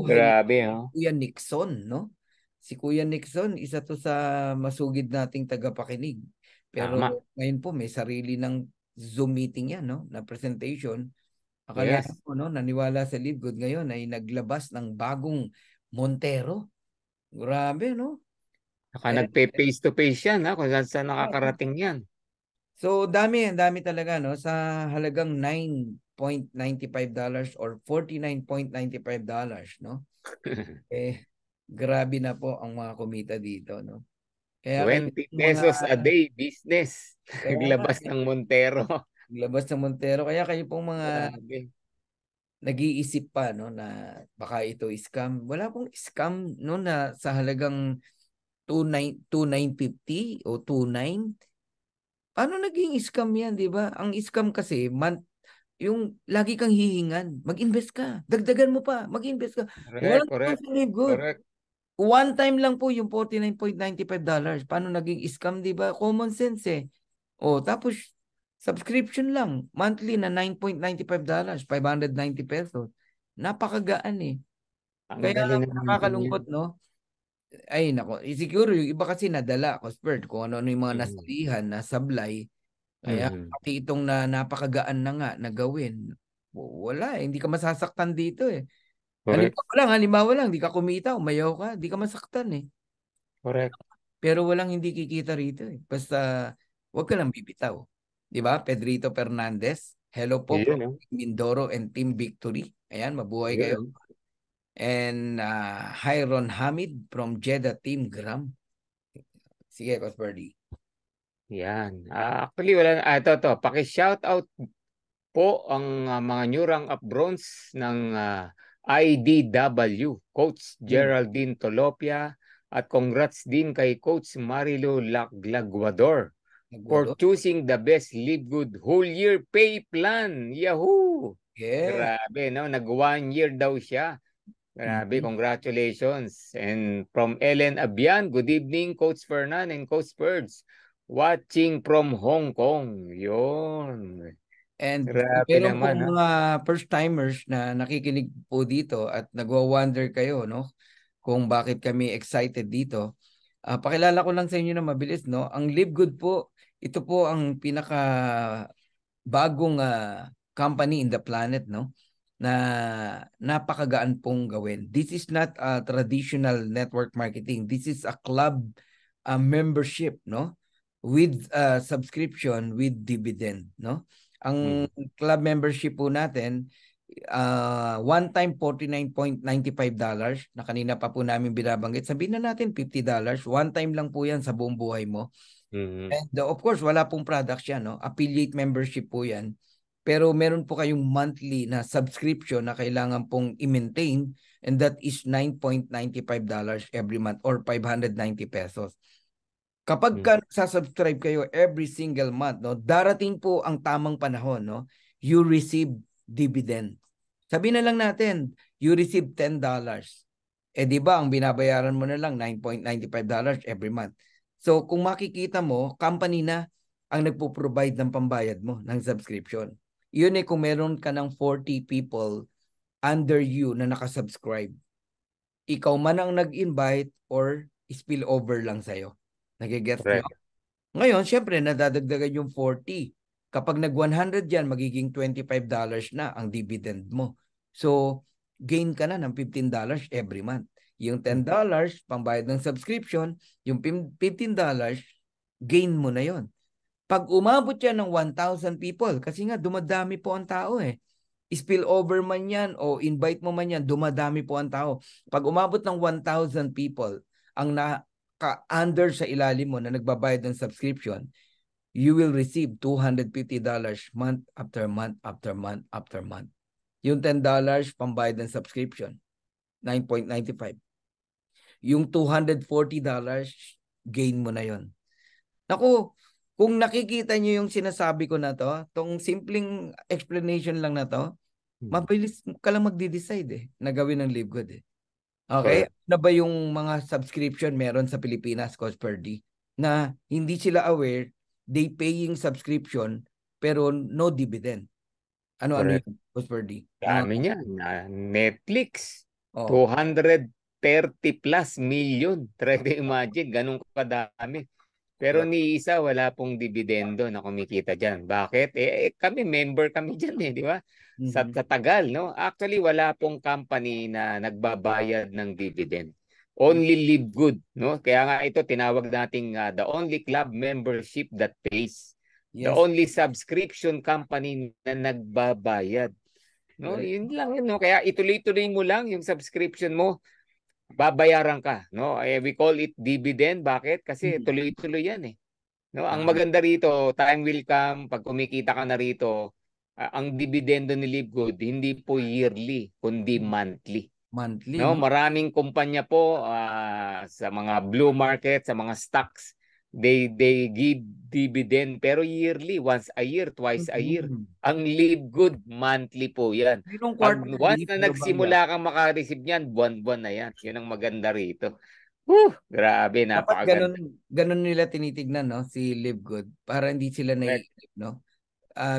Grabe, no? Kuya Nixon, no? Si Kuya Nixon, isa to sa masugid nating tagapakinig. Pero ngayon po may sarili ng Zoom meeting yan, no? Na presentation. Akala mo, no, naniwala sa Live Good ngayon ay naglabas ng bagong Montero. Grabe, no? Nagpe-face to face yan, ha? Kung saan nakakarating yan. So, dami talaga, no? Sa halagang $9.95 or $49.95, no? Grabe na po ang mga kumita dito, no? Kaya 20 pesos a day business. Naglabas ng Montero. Naglabas ng Montero. Kaya kayo pong mga nag-iisip pa, no, na baka ito scam. Wala pong scam, no, na sa halagang 2,950 o 2,900. Paano naging scam yan, di ba? Ang scam kasi, yung lagi kang hihingan, mag-invest ka, dagdagan mo pa, mag-invest ka. Correct. One time lang po yung $49.95. Paano naging scam, di ba? Common sense eh. Tapos subscription lang, monthly na $9.95, 590 pesos. Napakagaan eh. Kaya nakakalungkot, no? Ay, nako. Siguro yung iba kasi nadala, Cosbert, kung ano yung mga nasalihan na sablay. Kaya pati itong napakagaan na nga na gawin. Wala eh. Hindi ka masasaktan dito eh. Halimbawa lang, hindi ka kumita, umayaw ka, hindi ka masaktan eh. Correct. Pero walang hindi kikita rito eh. Basta, wag ka lang bibitaw. Di ba? Pedrito Fernandez. Hello po from Mindoro and Team Victory. Ayan, mabuhay kayo. And Hyron Hamid from Jeddah Team Gram. Sige, Coach Birdie. Yan. Actually, wala. Ito. Paki-shout out po ang mga new rank up bronze ng IDW, Coach Geraldine Tolopia, at congrats din kay Coach Marilo Laglaguador for choosing the best Live Good whole year pay plan. Yahoo! Yeah. Grabe, no? Nag 1 year daw siya. Grabe, congratulations. And from Ellen Abian, good evening, Coach Fernan and Coach Birds. Watching from Hong Kong. Yun. And pero kung mga first timers na nakikinig po dito at nagwa-wonder kayo, no, kung bakit kami excited dito, pakilala ko lang sa inyo na mabilis, no. Ang Live Good po, ito po ang pinaka bagong company in the planet, no, na napakagaan pong gawin. This is not a traditional network marketing. This is a club membership, no, with subscription with dividend, no. Ang club membership po natin, one time $49.95 na kanina pa po namin binabanggit. Sabihin na natin $50. One time lang po yan sa buong buhay mo. And of course, wala pong products yan, no? Affiliate membership po yan. Pero meron po kayong monthly na subscription na kailangan pong i-maintain, and that is $9.95 every month or 590 pesos. Kapag ka subscribe kayo every single month, no, darating po ang tamang panahon, no, you receive dividend. Sabihin na lang natin, you receive $10. Eh di ba, ang binabayaran mo na lang $9.95 every month. So kung makikita mo, company na ang nagpo-provide ng pambayad mo ng subscription. Yun eh kung meron ka ng 40 people under you na nakasubscribe. Ikaw man ang nag-invite or spillover lang sa'yo. Nagigets nyo? Ngayon, syempre, nadadagdagan yung 40. Kapag nag-100 yan, magiging $25 na ang dividend mo. So, gain ka na ng $15 every month. Yung $10, pambayad ng subscription, yung $15, gain mo na yon. Pag umabot yan ng 1,000 people, kasi nga dumadami po ang tao eh. Spillover man yan o invite mo man yan, dumadami po ang tao. Pag umabot ng 1,000 people, ang under sa ilalim mo na nagbabayad ng subscription, you will receive $250 month after month after month after month. Yung $10 pambayad ng subscription, $9.95. Yung $240, gain mo na yon. Naku, kung nakikita nyo yung sinasabi ko na to, tong simpleng explanation lang na to, mabilis ka lang magde-decide eh, na gawin ng Live Good eh. Okay? Na ba yung mga subscription meron sa Pilipinas, Coach Perdy, na hindi sila aware, they paying subscription, pero no dividend. Ano yun, Coach Perdy? Dami niyan. Netflix, 230 plus million. Try to imagine, ganun kadami. Pero ni isa, wala pong dividendo na kumikita dyan. Bakit? Kami, member kami dyan eh, di ba? Sa tagal, no? Actually, wala pong company na nagbabayad ng dividend. Only Live Good, no? Kaya nga ito, tinawag nating the only club membership that pays. Yes. The only subscription company na nagbabayad. No? Yun lang yun, no? Kaya ituloy-tuloy mo lang yung subscription mo, babayaran ka, no? We call it dividend. Bakit? Kasi tuloy-tuloy yan eh. No, ang maganda rito, time will come pag kumikita ka na rito, ang dividendo ni Live Good hindi po yearly kundi monthly. Monthly, no? Maraming kumpanya po sa mga blue market, sa mga stocks, they give dividend pero yearly, once a year, twice a year. Ang Live Good monthly po 'yan. Pag once na nagsimula kang maka-receive niyan, buwan-buwan na 'yan. 'Yun ang maganda rito. Grabe, napakaganda. Ganun nila tinitignan, no, si Live Good para hindi sila naiisip, no.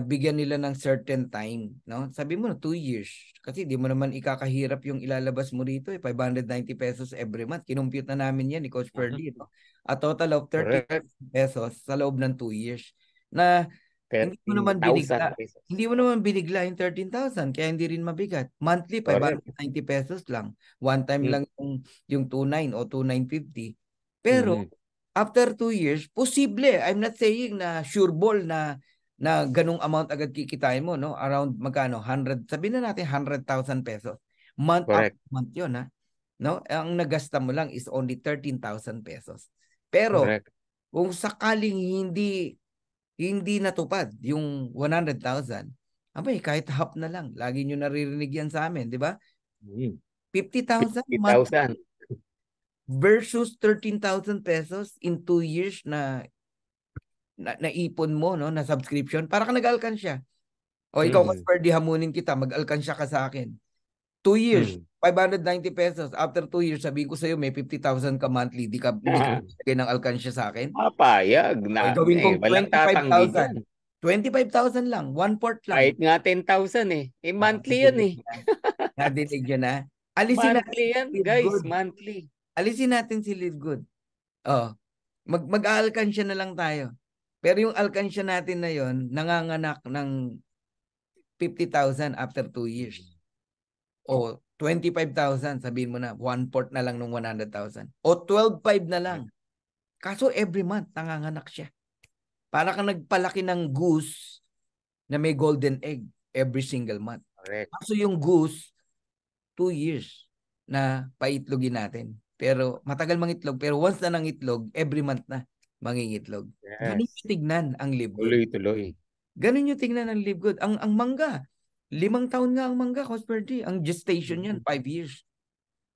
Bigyan nila ng certain time, no? Sabi mo na 2 years. Kasi di mo naman ikakahirap yung ilalabas mo rito eh. 590 pesos every month. Kinumpute na namin yan ni Coach Perdy, no? A total of 30 pesos sa loob ng 2 years. Na hindi mo naman binigla. Hindi mo naman binigla yung 13,000 kaya hindi rin mabigat. Monthly 590 pesos lang. One time lang yung 29 o 2,950. Pero after 2 years, posible. I'm not saying na sure ball na ganung amount agad kikitain mo, no? Around magkano? 100, sabihin na natin 100,000 pesos. Month after month yun, ha? No? Ang nagasta mo lang is only 13,000 pesos. Pero kung sakaling hindi natupad yung 100,000, abay, kahit half na lang. Lagi nyo naririnig yan sa amin, di ba? 50,000 versus 13,000 pesos in 2 years na naipon mo, no, na subscription, para ka nag-alkansya. O ikaw, Casper, di hamunin kita, mag-alkansya ka sa akin. 2 years, 590 pesos. After 2 years, sabihin ko sa'yo, may 50,000 ka monthly, hindi ka bigay ng alkansya sa akin. Papayag na. Gawin kong walang tatanggi dyan. 25,000 lang, 1/4 lang. Kahit nga 10,000 eh. Monthly yan eh. Nadinig nyo na. Alisin monthly yan, guys. Monthly. Alisin natin si Live Good. Mag-aalkansya na lang tayo. Pero yung alkansya natin na yon, nanganganak ng 50,000 after 2 years. O 25,000, sabihin mo na, 1/4 na lang ng 100,000. O 12,500 na lang. Kaso every month, nanganganak siya. Para kang nagpalaki ng goose na may golden egg every single month. Kaso yung goose, 2 years na paitlogin natin. Pero matagal mangitlog, pero once na nangitlog, every month na mangingitlog. Ganun tignan ang Live Good. Tuloy-tuloy. Ganun yung tingnan ng Live Good. Ang mangga, 5 taon nga ang mangga, Coach Perdi. Ang gestation yan, 5 years.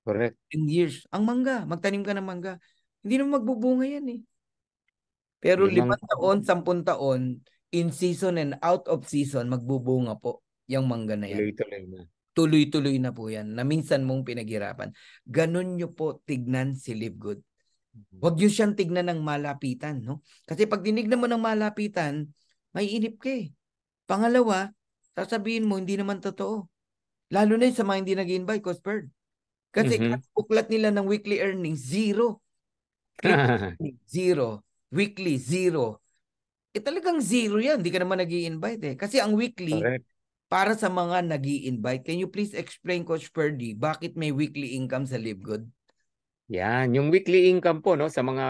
Correct. 10 years. Ang mangga, magtanim ka ng mangga. Hindi naman magbubunga yan eh. Pero 5 taon, 10 taon, in season and out of season, magbubunga po yung mangga na yan. Tuloy-tuloy na. Tuloy-tuloy na po yan, na minsan mong pinaghirapan. Ganun nyo po tignan si Live Good. Huwag nyo siyang tignan ng malapitan, no? Kasi pag dinignan mo ng malapitan, may inip ka eh. Pangalawa, sasabihin mo, hindi naman totoo. Lalo na sa mga hindi nag-invite, Coach Bird. Kasi buklat nila ng weekly earnings, 0. Zero. Weekly, 0. Talagang 0 yan. Hindi ka naman nag-i-invite eh. Kasi ang weekly, correct, para sa mga nag-i-invite. Can you please explain, Coach Perdy, bakit may weekly income sa Live Good? Yan, yung weekly income po no sa mga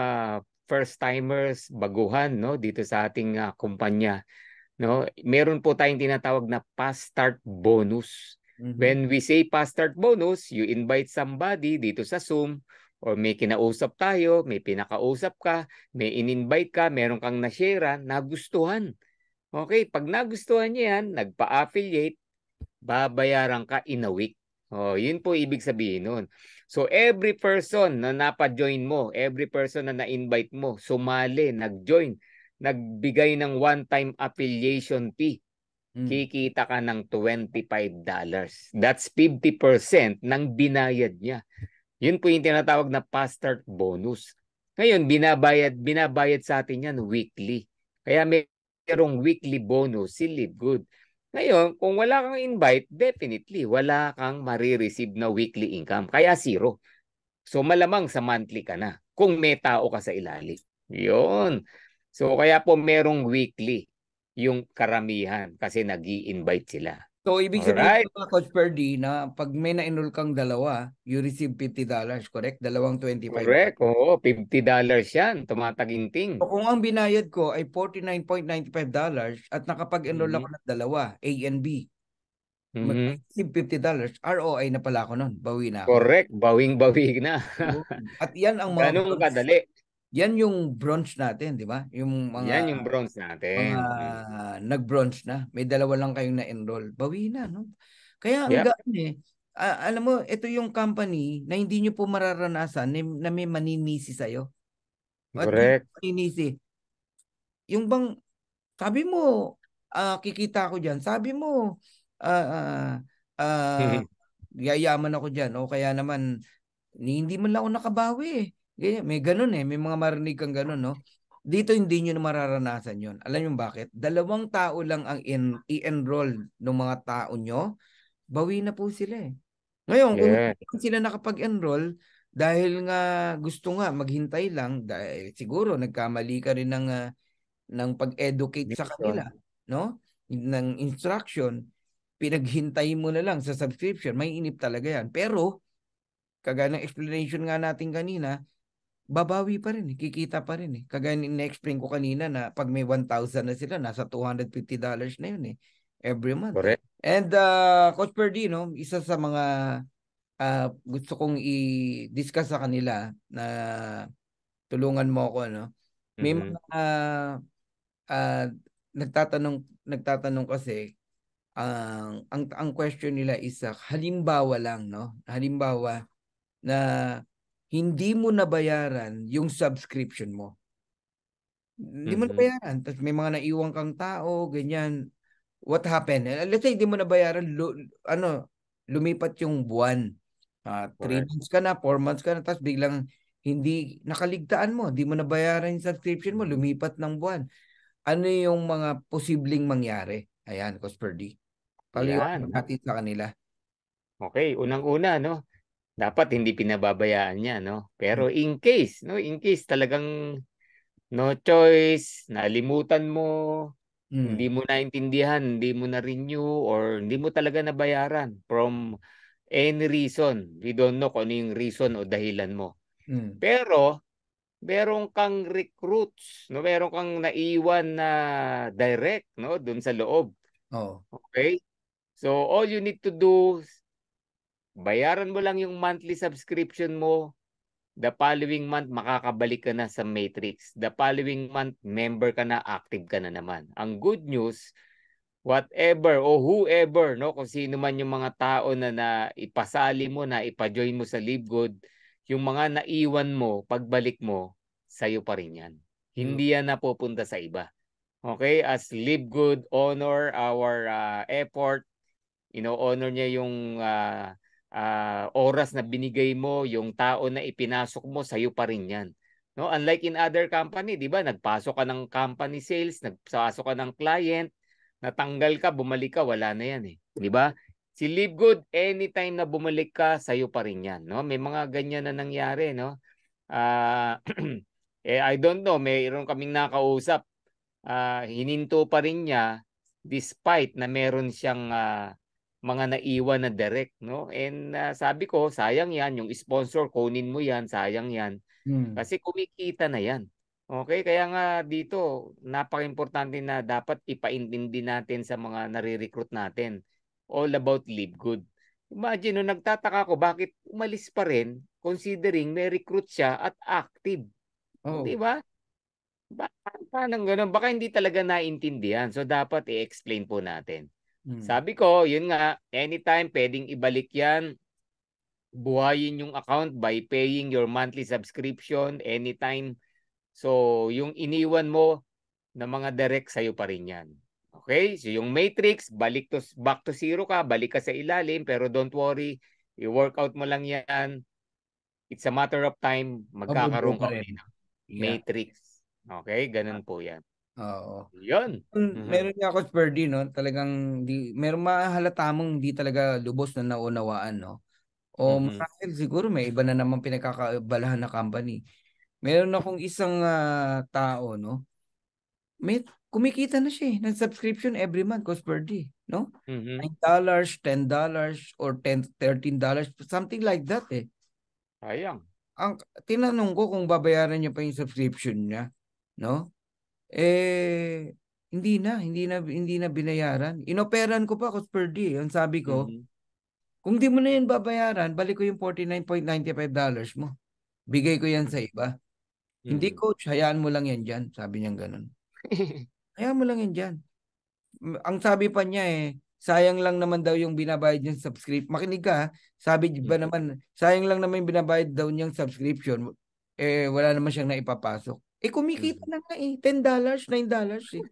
first-timers, baguhan no dito sa ating kumpanya. No, meron po tayong tinatawag na fast start bonus. When we say fast start bonus, you invite somebody dito sa Zoom or may kinausap tayo, may pinakausap ka, may in-invite ka, meron kang na-share, nagustuhan. Okay, pag nagustuhan niya yan, nagpa-affiliate, babayaran ka in a week. Oh, yun po ibig sabihin nun. So every person na napa-join mo, every person na na-invite mo, sumali, nag-join, nagbigay ng one-time affiliation fee, kikita ka ng $25. That's 50% ng binayad niya. Yun po yung tinatawag na fast start bonus. Ngayon, binabayad sa atin yan weekly. Kaya merong weekly bonus si Live Good. Ngayon, kung wala kang invite, definitely wala kang marireceive na weekly income. Kaya 0. So malamang sa monthly ka na kung may tao ka sa ilalim. Yun. So kaya po merong weekly yung karamihan kasi nag-i-invite sila. So ibig sabihin po, Coach Perdy, na pag may na-enroll kang dalawa, you receive $50, correct? Dalawang 25. Correct. Oo, $50 yan. Tumataginting. So kung ang binayad ko ay $49.95 at nakapag-enroll ako ng dalawa, A and B, mag-receive $50, ROI na pala ako nun. Bawi na ako. Correct. Bawing-bawi na. At yan ang mga ganun kadali. Yan yung bronze natin, di ba? Yung mga, yan yung bronze natin. Mga nag-bronze na. May dalawa lang kayong na-enroll. Bawi na, no? Kaya ang gaan eh. Alam mo, ito yung company na hindi nyo po mararanasan na may maninisi sa'yo. Correct. Maninisi. Yung bang, sabi mo, kikita ko dyan. Sabi mo, yayaman ako dyan. O kaya naman, hindi man lang ako nakabawi. Ganyan. May ganun eh. May mga marinig kang ganun, no? Dito hindi nyo na mararanasan yon. Alam nyo bakit? 2 tao lang ang i-enroll ng mga tao nyo, bawi na po sila eh. Ngayon, kung hindi sila nakapag-enroll, dahil nga gusto nga maghintay lang, dahil siguro nagkamali ka rin ng pag-educate sa kanila, no? Ng instruction, pinaghintay mo na lang sa subscription, may inip talaga yan. Pero, kagaya ng explanation nga natin kanina, babawi pa rin, kikita pa rin. Kagaya na-explain ko kanina na pag may 1,000 na sila, nasa $250 na yun every month. Correct. And Coach Perdi, no, isa sa mga gusto kong i-discuss sa kanila na tulungan mo ako, no? May mga nagtatanong kasi ang question nila is halimbawa lang, no? Halimbawa na hindi mo nabayaran yung subscription mo. Hindi mo nabayaran. Tapos may mga naiwan kang tao, ganyan. What happened? Let's say hindi mo nabayaran, lumipat yung buwan. 3 months ka na, 4 months ka na, tapos biglang hindi nakaligtaan mo, hindi mo nabayaran yung subscription mo, lumipat ng buwan. Ano yung mga posibleng mangyari? Ayan, Coach Perdy. Paliwanag natin sa kanila. Okay, unang-una, no? Dapat hindi pinababayaan niya, no? Pero in case talagang no choice, nalimutan mo, hindi mo naintindihan, hindi mo na-renew, or hindi mo talaga nabayaran from any reason. We don't know kung ano yung reason o dahilan mo. Pero, meron kang recruits, no? Meron kang naiwan na direct, no? Doon sa loob. Okay? So, all you need to do, bayaran mo lang yung monthly subscription mo, The following month, makakabalik ka na sa matrix. The following month, member ka na, active ka na naman. Ang good news, whatever o whoever, no, kung sino man yung mga tao na ipasali mo na, ipa-join mo sa Live Good, yung mga naiwan mo, pagbalik mo, sa'yo pa rin yan. Hindi yan napupunta sa iba. Okay? As Live Good, honor our effort, honor niya yung oras na binigay mo, yung tao na ipinasok mo, sa'yo pa rin yan. No? Unlike in other company, di ba? Nagpasok ka ng company sales, nagpasok ka ng client, natanggal ka, bumalik ka, wala na yan eh. Di ba? Si Live Good, anytime na bumalik ka, sa'yo pa rin yan. No? May mga ganyan na nangyari. No? I don't know, mayroon kaming nakausap. Hininto pa rin niya despite na meron siyang mga naiwan na direct, no? And sabi ko, sayang yan, yung sponsor, kunin mo yan, sayang yan. Kasi kumikita na yan. Okay, kaya nga dito, napaka-importante na dapat ipaintindi natin sa mga nare-recruit natin. All about Live Good. Imagine, no, nagtataka ko, bakit umalis pa rin considering may recruit siya at active. Oh. Di ba? Paano ganun? Baka hindi talaga naintindihan. So, dapat i-explain po natin. Sabi ko, yun nga, anytime pwedeng ibalik yan, buhayin yung account by paying your monthly subscription anytime. So, yung iniwan mo na mga direct sa'yo pa rin yan. Okay? So, yung matrix, back to zero ka, balik ka sa ilalim, pero don't worry, i-workout mo lang yan. It's a matter of time, magkakaroon ka ulit ng matrix. Okay? Ganun po yan. Oo. Yun. Meron niya ako, Spurdy, no? Talagang meron mahalata mong hindi talaga lubos na naunawaan, no? O marahil siguro may iba na naman pinagkakabalahan na company. Meron akong isang tao, no? May kumikita na siya ng subscription every month, Spurdy, no? $9, $10 or $13, something like that eh. Sayang. Tinanong ko kung babayaran niya pa yung subscription niya, no? Hindi na binayaran. Inoperan ko pa, Spurdy. Ang sabi ko, kung di mo na yan babayaran, balik ko yung $49.95 mo. Bigay ko yan sa iba. Hindi, coach, hayaan mo lang yan dyan. Sabi niya ganun. Hayaan mo lang yan dyan. Ang sabi pa niya sayang lang naman daw yung binabayad niyang subscription. Makinig ka, sabi ba naman, sayang lang naman yung binabayad daw niyang subscription. Wala naman siyang naipapasok. Kumikita na nga $10, $9 eh.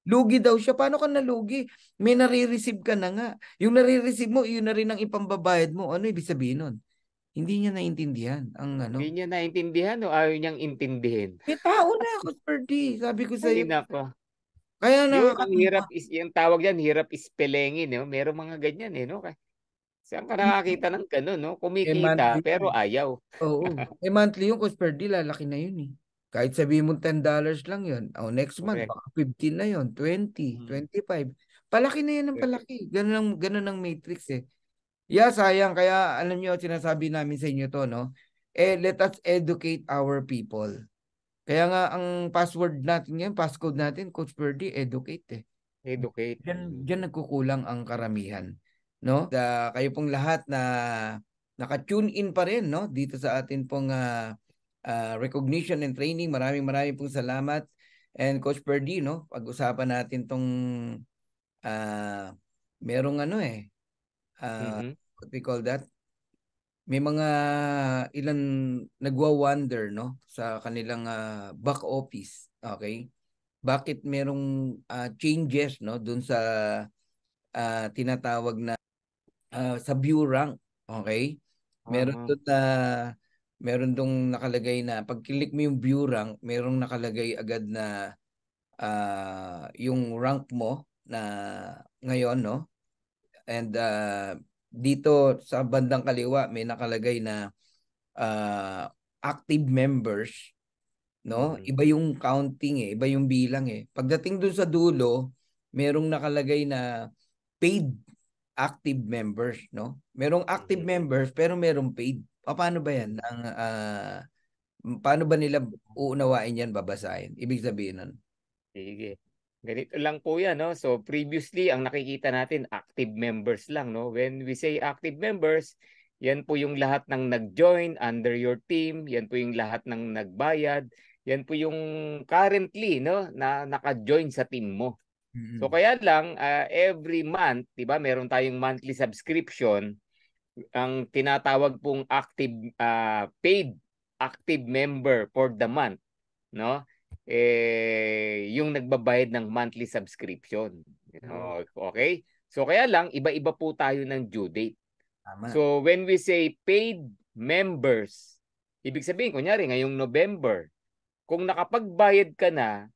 Lugi daw siya. Paano ka nalugi? May nare-receive ka na nga. Yung nare-receive mo, yun na rin ang ipambabayad mo. Ano ibig sabihin nun? Hindi niya naintindihan ang ano. Hindi niya naintindihan o ayaw niyang intindihin? May tao na ako, Spurdy. Sabi ko sa'yo. Ay, nako. Kaya yun, ang hirap yung tawag yan, hirap ispelengin. No? Meron mga ganyan no? Saan ka nakakita ng ganun, no? Kumikita, pero ayaw. Oo. Monthly yung Spurdy, lalaki na yun eh. Kahit sabihin mo $10 lang yun. Next month, baka 15 na yun, 20, 25. Palaki na yan ng palaki. Ganun ang matrix eh. Sayang. Kaya alam nyo, sinasabi namin sa inyo to, no? Let us educate our people. Kaya nga, ang password natin yan, passcode natin, Coach Birdie, educate eh. Educate. Diyan nagkukulang ang karamihan. No? Kayo pong lahat na naka-tune in pa rin, no? Dito sa atin pong recognition and training. Maraming pong salamat. And Coach Birdie, no? Pag-usapan natin tong merong what we call that? May mga ilan nagwa-wonder, no, sa kanilang back office. Okay? Bakit merong changes, no, dun sa tinatawag na sa view rank. Okay? Meron dong nakalagay na pag click mo yung view rank, merong nakalagay agad na yung rank mo na ngayon, no? And dito sa bandang kaliwa may nakalagay na active members, no? Iba yung counting iba yung bilang Pagdating dun sa dulo, merong nakalagay na paid active members, no? Merong active members pero merong paid. Paano ba yan? Paano ba nila uunawain yan, babasahin? Ibig sabihin nun? Sige. Ganito lang po yan, no? So previously ang nakikita natin active members lang, no? When we say active members, Yan po yung lahat ng nag-join under your team, yan po yung lahat ng nagbayad, yan po yung currently no na naka-join sa team mo. So kaya lang every month, 'di ba, meron tayong monthly subscription, ang tinatawag pong active paid active member for the month, no? Yung nagbabayad ng monthly subscription. Okay? So kaya lang iba-iba po tayo ng due date. Tama. So when we say paid members, ibig sabihin kunyari ngayong November, kung nakapagbayad ka na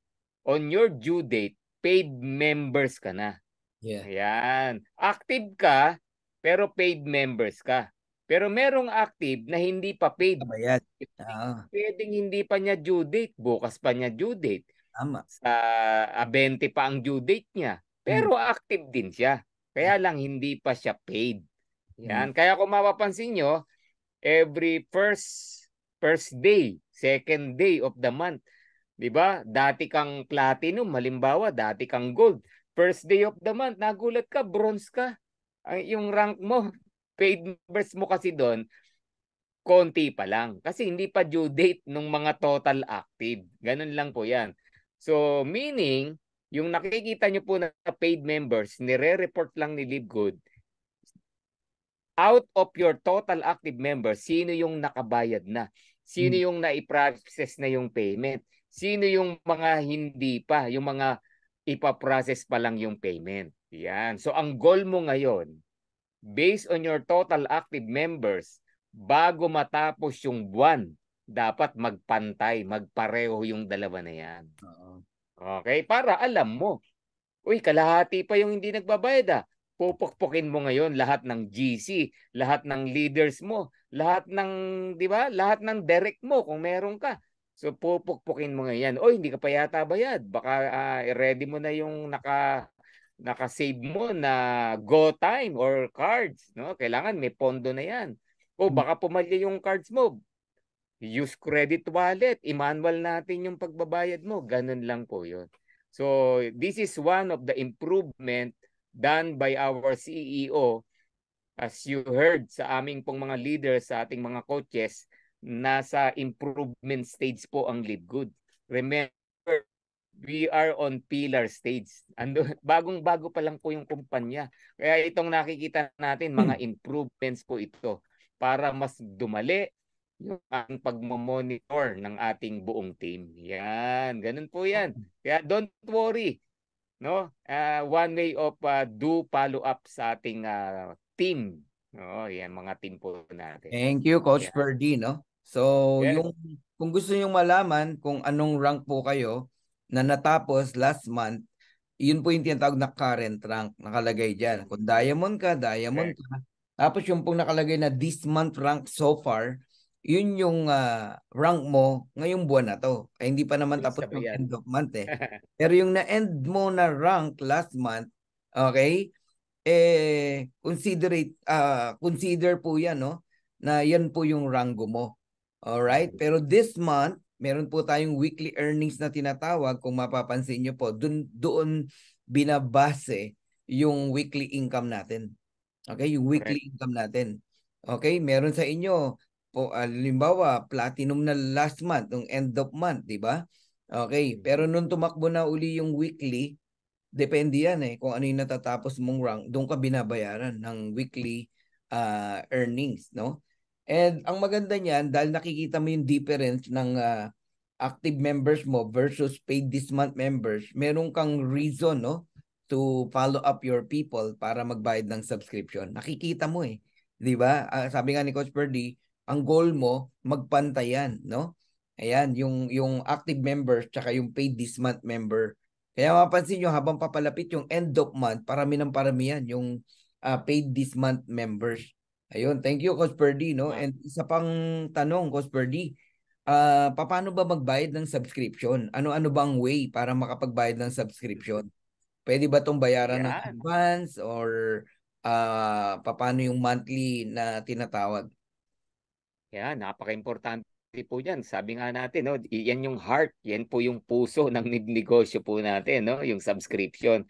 on your due date, paid members ka na. Yeah. Ayan. Active ka, pero paid members ka. Pero merong active na hindi pa paid. Kabayad. Pwedeng hindi pa niya due date. Bukas pa niya due date. Tama. Sa 20 pa ang due date niya. Pero active din siya. Kaya lang hindi pa siya paid. Yan. Kaya kung mapapansin nyo, every first day, second day of the month, 'di ba? Dati kang platinum, halimbawa, dati kang gold. First day of the month, nagulat ka, bronze ka. Yung rank mo, paid members mo kasi doon, konti pa lang. Kasi hindi pa due date ng mga total active. Ganun lang po yan. So, meaning, yung nakikita nyo po na paid members, nire-report lang ni LiveGood, out of your total active members, sino yung nakabayad na? Sino yung na-process na yung payment? Sino yung mga hindi pa, yung mga ipaprocess pa lang yung payment? Yan. So ang goal mo ngayon, based on your total active members, bago matapos yung buwan, dapat magpantay, magpareho yung dalawa na yan. Okay? Para alam mo, uy, kalahati pa yung hindi nagbabayad ah. Pupukpukin mo ngayon lahat ng GC, lahat ng leaders mo, lahat ng, 'di ba? Lahat ng direct mo kung meron ka. So pupukpukin mo ngayon. Oy, hindi ka pa yata bayad. Baka ready mo na yung naka-save mo na Go Time or cards, no? Kailangan may pondo na 'yan. O baka pumalya yung cards mo. Use credit wallet, i-manual natin yung pagbabayad mo. Ganun lang po 'yon. So this is one of the improvement done by our CEO. As you heard sa aming pong mga leaders, sa ating mga coaches, nasa improvement stage po ang LiveGood. Remember, we are on pillar stage. Bagong-bago pa lang po yung kumpanya. Kaya itong nakikita natin, mga improvements po ito para mas dumali yung ang pagmamonitor ng ating buong team. Yan, ganun po yan. Kaya don't worry. No? One way of do follow up sa ating team. No, yan mga team po natin. Thank you, Coach Ferdy, no? So, Yes. kung gusto niyo malaman kung anong rank po kayo na natapos last month, yun po yung tinatawag na current rank nakalagay diyan. Kung diamond ka, diamond ka. Tapos yung pong nakalagay na this month rank so far, yun yung rank mo ngayong buwan na to. Ay hindi pa naman tapos yung end of month eh. Pero yung na-end mo na rank last month, okay? Consider po 'yan, no? Na 'yan po yung rango mo. All right? Pero this month, meron po tayong weekly earnings na tinatawag, kung mapapansin niyo po, doon binabase yung weekly income natin. Okay, yung weekly income natin. Okay, meron sa inyo po halimbawa platinum na last month, yung end of month, di ba? Okay, pero nung tumakbo na uli yung weekly, depende yan eh kung ano yung natatapos mong rank, doon ka binabayaran ng weekly earnings, no? And ang maganda niyan, dahil nakikita mo yung difference ng active members mo versus paid this month members, meron kang reason, no, to follow up your people para magbayad ng subscription. Nakikita mo eh, 'di ba? Sabi nga ni Coach Perdy, ang goal mo magpantayan, no? Ayan, yung active members tsaka yung paid this month member. Kaya mapansin nyo, habang papalapit yung end of month, parami ng parami yan, yung paid this month members. Ayun, thank you, Coach Perdy, no? And isa pang tanong, Coach Perdy, paano ba magbayad ng subscription? Ano-ano ba ang way para makapagbayad ng subscription? Pwede ba itong bayaran ng advance or paano yung monthly na tinatawag? Yan, napaka-importante po yan. Sabi nga natin, no, yan yung heart, yan po yung puso ng negosyo po natin, no, yung subscription.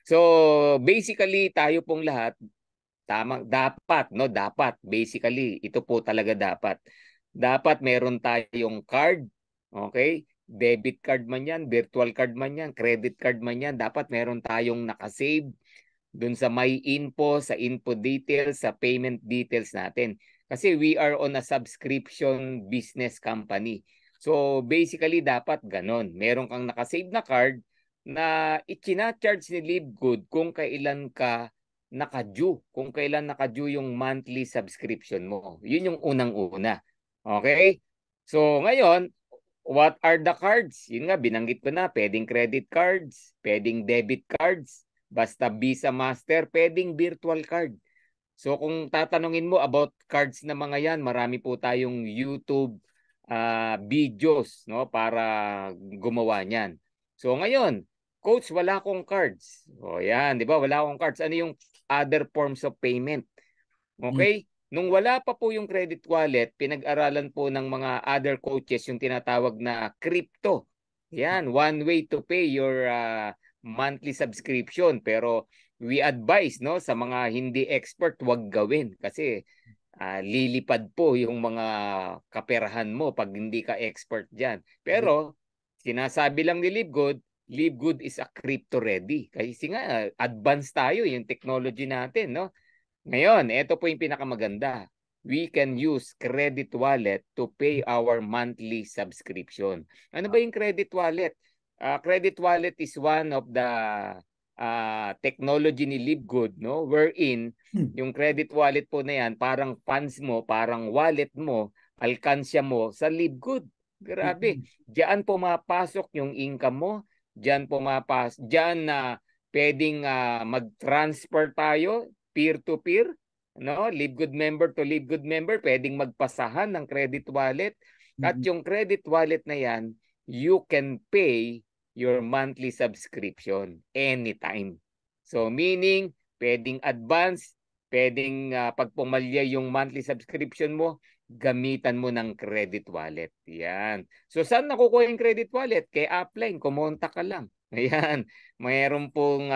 So, basically, tayo pong lahat, Tama, dapat, no? Dapat. Basically, ito po talaga dapat. Dapat meron tayong card, okay? Debit card man yan, virtual card man yan, credit card man yan. Dapat meron tayong nakasave dun sa my info, sa info details, sa payment details natin. Kasi we are on a subscription business company. So basically dapat ganon. Meron kang nakasave na card na ichina-charge ni Livegood kung kailan ka naka-due. Kung kailan naka-due yung monthly subscription mo. Yun yung unang-una. Okay? So ngayon, what are the cards? Yun nga, binanggit ko na. Pwedeng credit cards, pwedeng debit cards, basta Visa Master, pwedeng virtual card. So kung tatanungin mo about cards na mga yan, marami po tayong YouTube videos, no, para gumawa niyan. So ngayon, coach, wala akong cards. O yan, di ba? Wala akong cards. Ano yung other forms of payment? Okay? Nung wala pa po yung credit wallet, pinag-aralan po ng mga other coaches yung tinatawag na crypto. Yan, one way to pay your monthly subscription. Pero we advise, no, sa mga hindi expert, wag gawin kasi lilipad po yung mga kaperahan mo pag hindi ka expert dyan. Pero sinasabi lang ni Livegood is a crypto ready. Kasi nga, advanced tayo yung technology natin, no? Ngayon, ito po yung pinakamaganda. We can use credit wallet to pay our monthly subscription. Ano ba yung credit wallet? Credit wallet is one of the technology ni Livegood, no? Wherein yung credit wallet po na yan, parang funds mo, parang wallet mo, alkansya mo sa Livegood. Grabe. Diyan pumapasok yung income mo, diyan na pwedeng mag-transfer tayo peer-to-peer, no? Livegood member to Livegood member, pwedeng magpasahan ng credit wallet. At yung credit wallet na yan, you can pay your monthly subscription anytime. So meaning, pwedeng advance, pwedeng pag pumalya yung monthly subscription mo, gamitan mo ng credit wallet. Yan. So saan nakukuha yung credit wallet? Kay Upline, kumonta ka lang. Ayan. Mayroon pong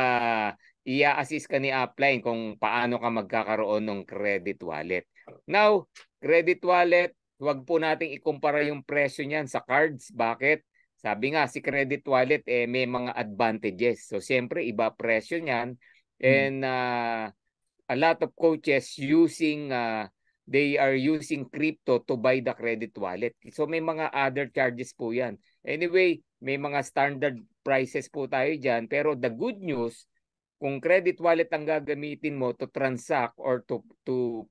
i-assist ka ni Upline kung paano ka magkakaroon ng credit wallet. Now, credit wallet, huwag po nating ikumpara yung presyo niyan sa cards. Bakit? Sabi nga, si credit wallet may mga advantages. So, siyempre, iba presyo niyan. And a lot of coaches they are using crypto to buy the credit wallet. So, may mga other charges po yan. Anyway, may mga standard prices po tayo dyan. Pero the good news, kung credit wallet ang gagamitin mo to transact or to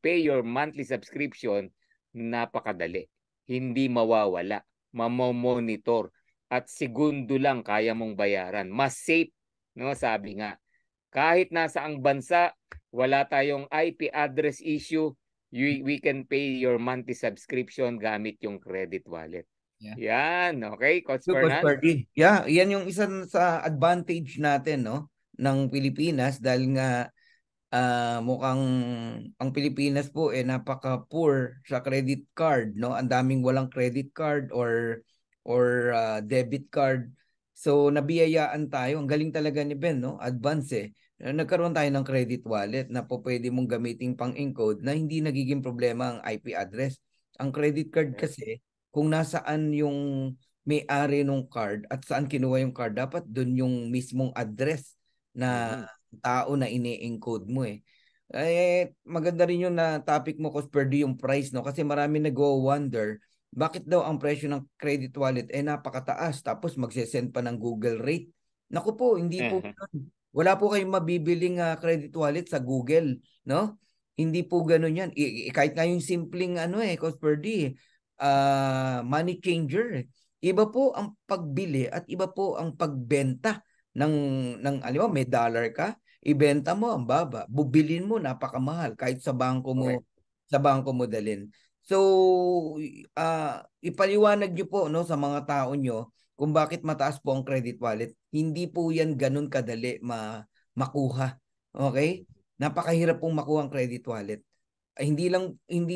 pay your monthly subscription, napakadali. Hindi mawawala. Mamomonitor. At segundo lang kaya mong bayaran. Mas safe, no? Sabi nga. Kahit nasa ang bansa, wala tayong IP address issue, we can pay your monthly subscription gamit yung credit wallet. Yeah. Yan, okay, Coach Fernan? Yeah, yan yung isa sa advantage natin, no, ng Pilipinas dahil nga mukhang ang Pilipinas po napaka-poor sa credit card, no? Ang daming walang credit card or debit card. So nabiyayaan tayo. Ang galing talaga ni Ben, no? Advance nagkaroon tayo ng credit wallet na po pwede mong gamitin pang encode na hindi nagiging problema ang IP address. Ang credit card kasi kung nasaan yung may-ari ng card at saan kinuha yung card, dapat doon yung mismong address na tao na ini-encode mo maganda rin yung na topic mo, Coach Perdy, yung price, no? Kasi marami nag-wonder bakit daw ang presyo ng credit wallet napakataas tapos magsesend pa ng Google rate. Naku po, hindi po wala po kayong mabibiling credit wallet sa Google, no? Hindi po ganoon yan. Kahit nga yung simpleng Coach Perdy, money changer. Iba po ang pagbili at iba po ang pagbenta ng alam mo, may dollar ka, ibenta mo ang baba, bubilin mo napakamahal kahit sa bangko mo, dalhin. So ipaliwanag niyo po, no, sa mga tao nyo kung bakit mataas po ang credit wallet. Hindi po yan ganun kadali makuha. Okay? Napakahirap pong makuha ang credit wallet. Hindi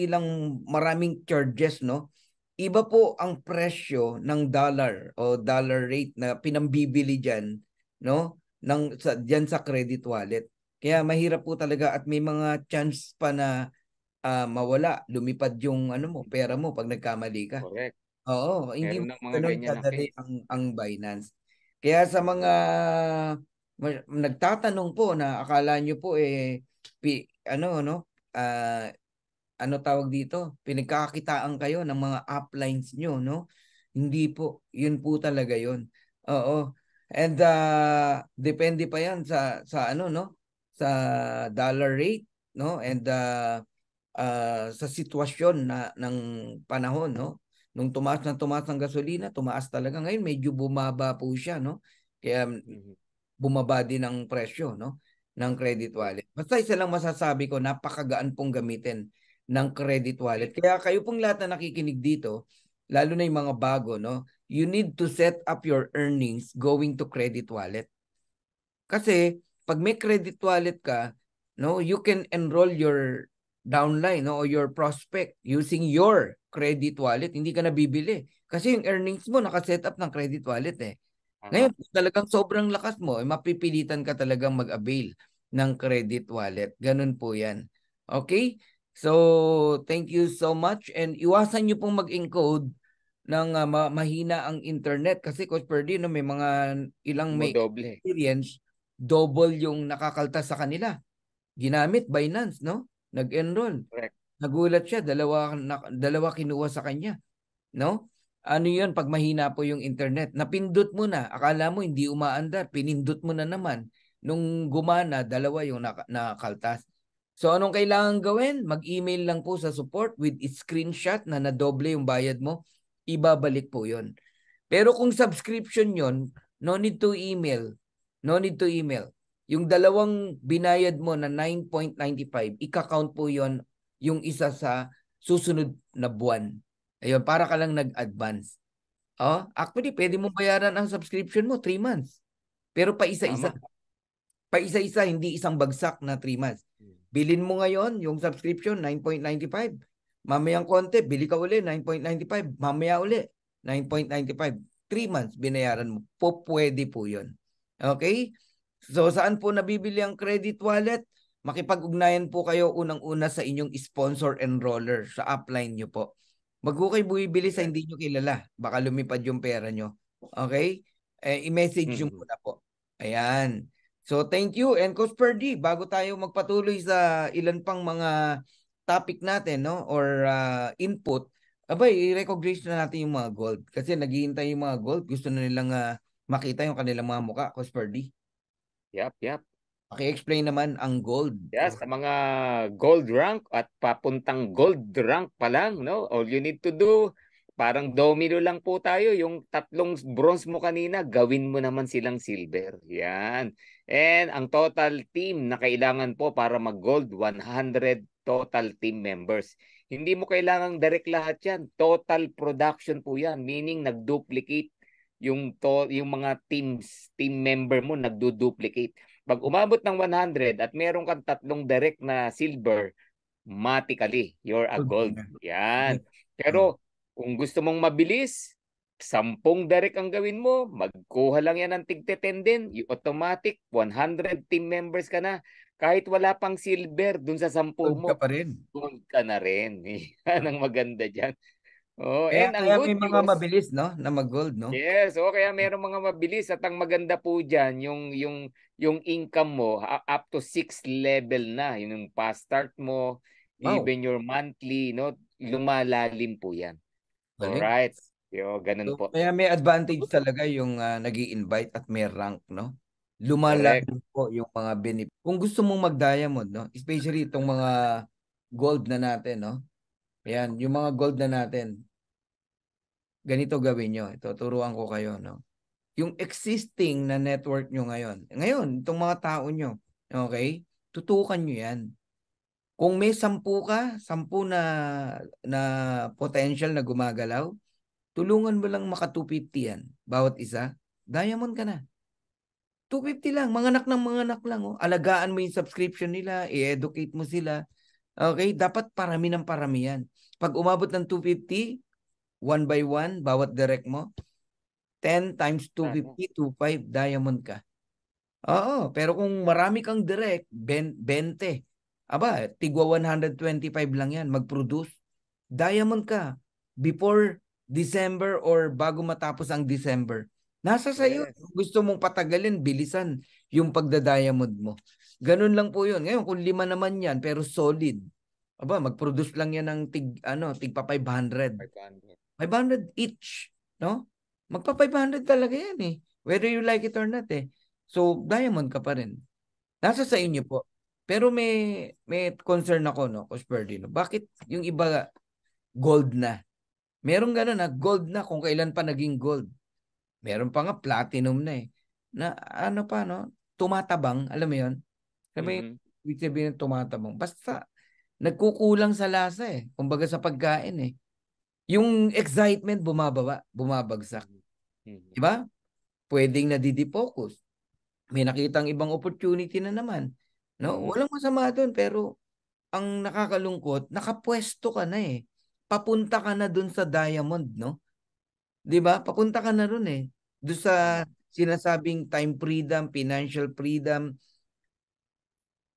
lang maraming charges, no? Iba po ang presyo ng dollar o dollar rate na pinambibili diyan, no? Diyan sa credit wallet. Kaya mahirap po talaga at may mga chance pa na mawala, lumipad yung mo, pera mo pag nagkamali ka. Correct. Oo, hindi mo Meron ng mga ganun ganyan na kadali case. ang Binance. Kaya sa mga nagtatanong po na akala nyo po ah, ano tawag dito, pinagkakakitaan kayo ng mga uplines nyo, no? Hindi po, yun po talaga yun. Oo. And depende pa yan sa no? Sa dollar rate, no? And sa sitwasyon ng panahon, no? Nung tumaas ng gasolina, tumaas talaga. Ngayon medyo bumaba po siya, no? Kaya bumaba din ang presyo, no? Ng credit wallet. Basta isa lang masasabi ko, napakagaan pong gamitin ng credit wallet. Kaya kayo pong lahat na nakikinig dito, lalo na yung mga bago, no? You need to set up your earnings going to credit wallet. Kasi pag may credit wallet ka, no, you can enroll your downline, no, or your prospect using your credit wallet. Hindi ka na bibili. Kasi yung earnings mo nakaset up ng credit wallet eh. Ngayon, kung talagang sobrang lakas mo, mapipilitan ka talagang mag-avail ng credit wallet. Ganun po yan. Okay? So, thank you so much. And iwasan nyo pong mag-encode ng mahina ang internet. Kasi Coach Perdi, no, may mga ilang may Doble. experience, double yung nakakaltas sa kanila. Ginamit Binance, no? Nag-enroll. Correct. Nagulat siya, dalawa kinuha sa kanya, no? Ano 'yun pag mahina po yung internet? Napindot mo na, akala mo hindi umaandar, pinindot mo na naman. Nung gumana, dalawa yung nakaltas. So anong kailangan gawin? Mag-email lang po sa support with screenshot na nadoble yung bayad mo. Ibabalik po 'yon. Pero kung subscription 'yon, no need to email. No need to email. Yung dalawang binayad mo na 9.95, ika-count po 'yon yung isa sa susunod na buwan. Ayun, para ka lang nag-advance. Oh, actually, pwede mong bayaran ang subscription mo 3 months. Pero pa isa-isa. Tama. Pa isa-isa, hindi isang bagsak na 3 months. Bilin mo ngayon yung subscription 9.95. Mamayang konti, bili ka uli 9.95. Mamaya uli 9.95. 3 months binayaran mo. Pwede po 'yon. Okay? So saan po nabibili ang credit wallet? Makipag-ugnayan po kayo unang-una sa inyong sponsor enroller sa upline nyo po. Wag ko kayo bumibili sa hindi nyo kilala. Baka lumipad yung pera nyo. Okay? I-message nyo muna po. Ayan. So thank you. And Coach Perdi, bago tayo magpatuloy sa ilan pang mga topic natin, no, or input, abay, i-recognize na natin yung mga gold. Kasi naghihintay yung mga gold. Gusto na nilang makita yung kanilang mga mukha, Coach Perdi. Yep. Paki-explain naman ang gold. Yes, sa mga gold rank at papuntang gold rank pa lang, no? All you need to do, parang domino lang po tayo. Yung tatlong bronze mo kanina, gawin mo naman silang silver. Yan. And ang total team na kailangan po para mag-gold, 100 total team members. Hindi mo kailangang direct lahat yan. Total production po yan. Meaning, nag-duplicate yung mga team member mo, nagdo-duplicate. Pag umabot ng 100 at meron kang tatlong direct na silver, automatically, you're a gold. Yan. Pero kung gusto mong mabilis, 10 direct ang gawin mo, magkuha lang yan ng tig-10 din, you automatic, 100 team members ka na. Kahit wala pang silver dun sa 10 Gold ka mo, pa rin. gold ka na rin. Yan ang maganda dyan. Oh, Kaya, and ang kaya good may mga news, mabilis, no, na mag-gold, no? yes, o kaya merong mga mabilis at ang maganda po diyan yung income mo up to 6 level na, yung past start mo, Wow, even your monthly, no, lumalalim po 'yan. galing. Alright. Yo, ganun So, po. kaya may advantage talaga yung nag-i-invite at may rank, no? Correct. Lumalalim po yung mga benefit. Kung gusto mong mag-diamond, no? Especially itong mga gold na natin, no? Ayan, yung mga gold na natin, ganito gawin nyo. Ito, turuan ko kayo, no? Yung existing na network nyo ngayon, itong mga tao nyo, okay? Tutukan nyo yan. Kung may 10 ka, 10 na potential na gumagalaw, tulungan mo lang maka 250 yan. Bawat isa, diamond ka na. 250 lang, mga anak lang. Oh. Alagaan mo yung subscription nila, i-educate mo sila. Okay, dapat parami ng parami yan. Pag umabot ng 250, 1 by 1, bawat direct mo, 10 times 250, 25, diamond ka. Oo, pero kung marami kang direct, 20. Aba, tigwa 125 lang yan, mag-produce. Diamond ka before December or bago matapos ang December. Nasa sayo. Yes. Gusto mong patagalin, bilisan yung pagda-diamond mo. Ganun lang po yun. Ngayon, kung 5 naman yan, pero solid. Aba, mag-produce lang yan ng tigpa 500. 500. 500 each, no? Magpa 500 talaga yan eh. Whether you like it or not eh. So, diamond ka pa rin. Nasa sa inyo Mm-hmm. po. Pero may concern ako, no, Coach Perdino. Bakit yung iba gold na? Merong gano'n na gold na kung kailan pa naging gold. Meron pa nga platinum na eh. Na ano pa, no? Tumatabang, alam mo yun? Alam mo yung Mm-hmm. ibig sabihin ng tumatabang? Basta nagkukulang sa lasa eh. Kumbaga sa pagkain eh. Yung excitement bumabagsak. Mm-hmm. Diba? Pwedeng nadidifocus. May nakitang ibang opportunity na naman. No? Mm-hmm. Walang masama doon pero ang nakakalungkot, nakapwesto ka na eh. Papunta ka na doon sa diamond, no? 'Di ba? Papunta ka na doon eh. Doon sa sinasabing time freedom, financial freedom.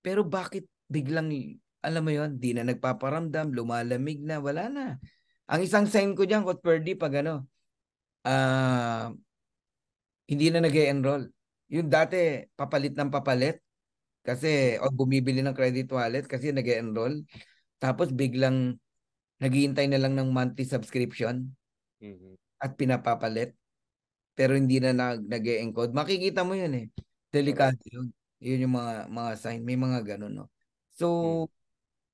Pero bakit biglang alam mo 'yon, di na nagpaparamdam, lumalamig na, wala na. Ang isang sign ko diyan, Coach Perdi, pag ah hindi na nag-e-enroll. Yung dati papalit ng papalit kasi o bumibili ng credit wallet kasi nag-e-enroll. Tapos biglang naghihintay na lang ng monthly subscription Mm-hmm. at pinapapalit pero hindi na nag-e-encode. Makikita mo 'yun eh. Correct. Delikado 'yun. 'Yun yung mga sign, may mga ganun, no. So, Mm-hmm.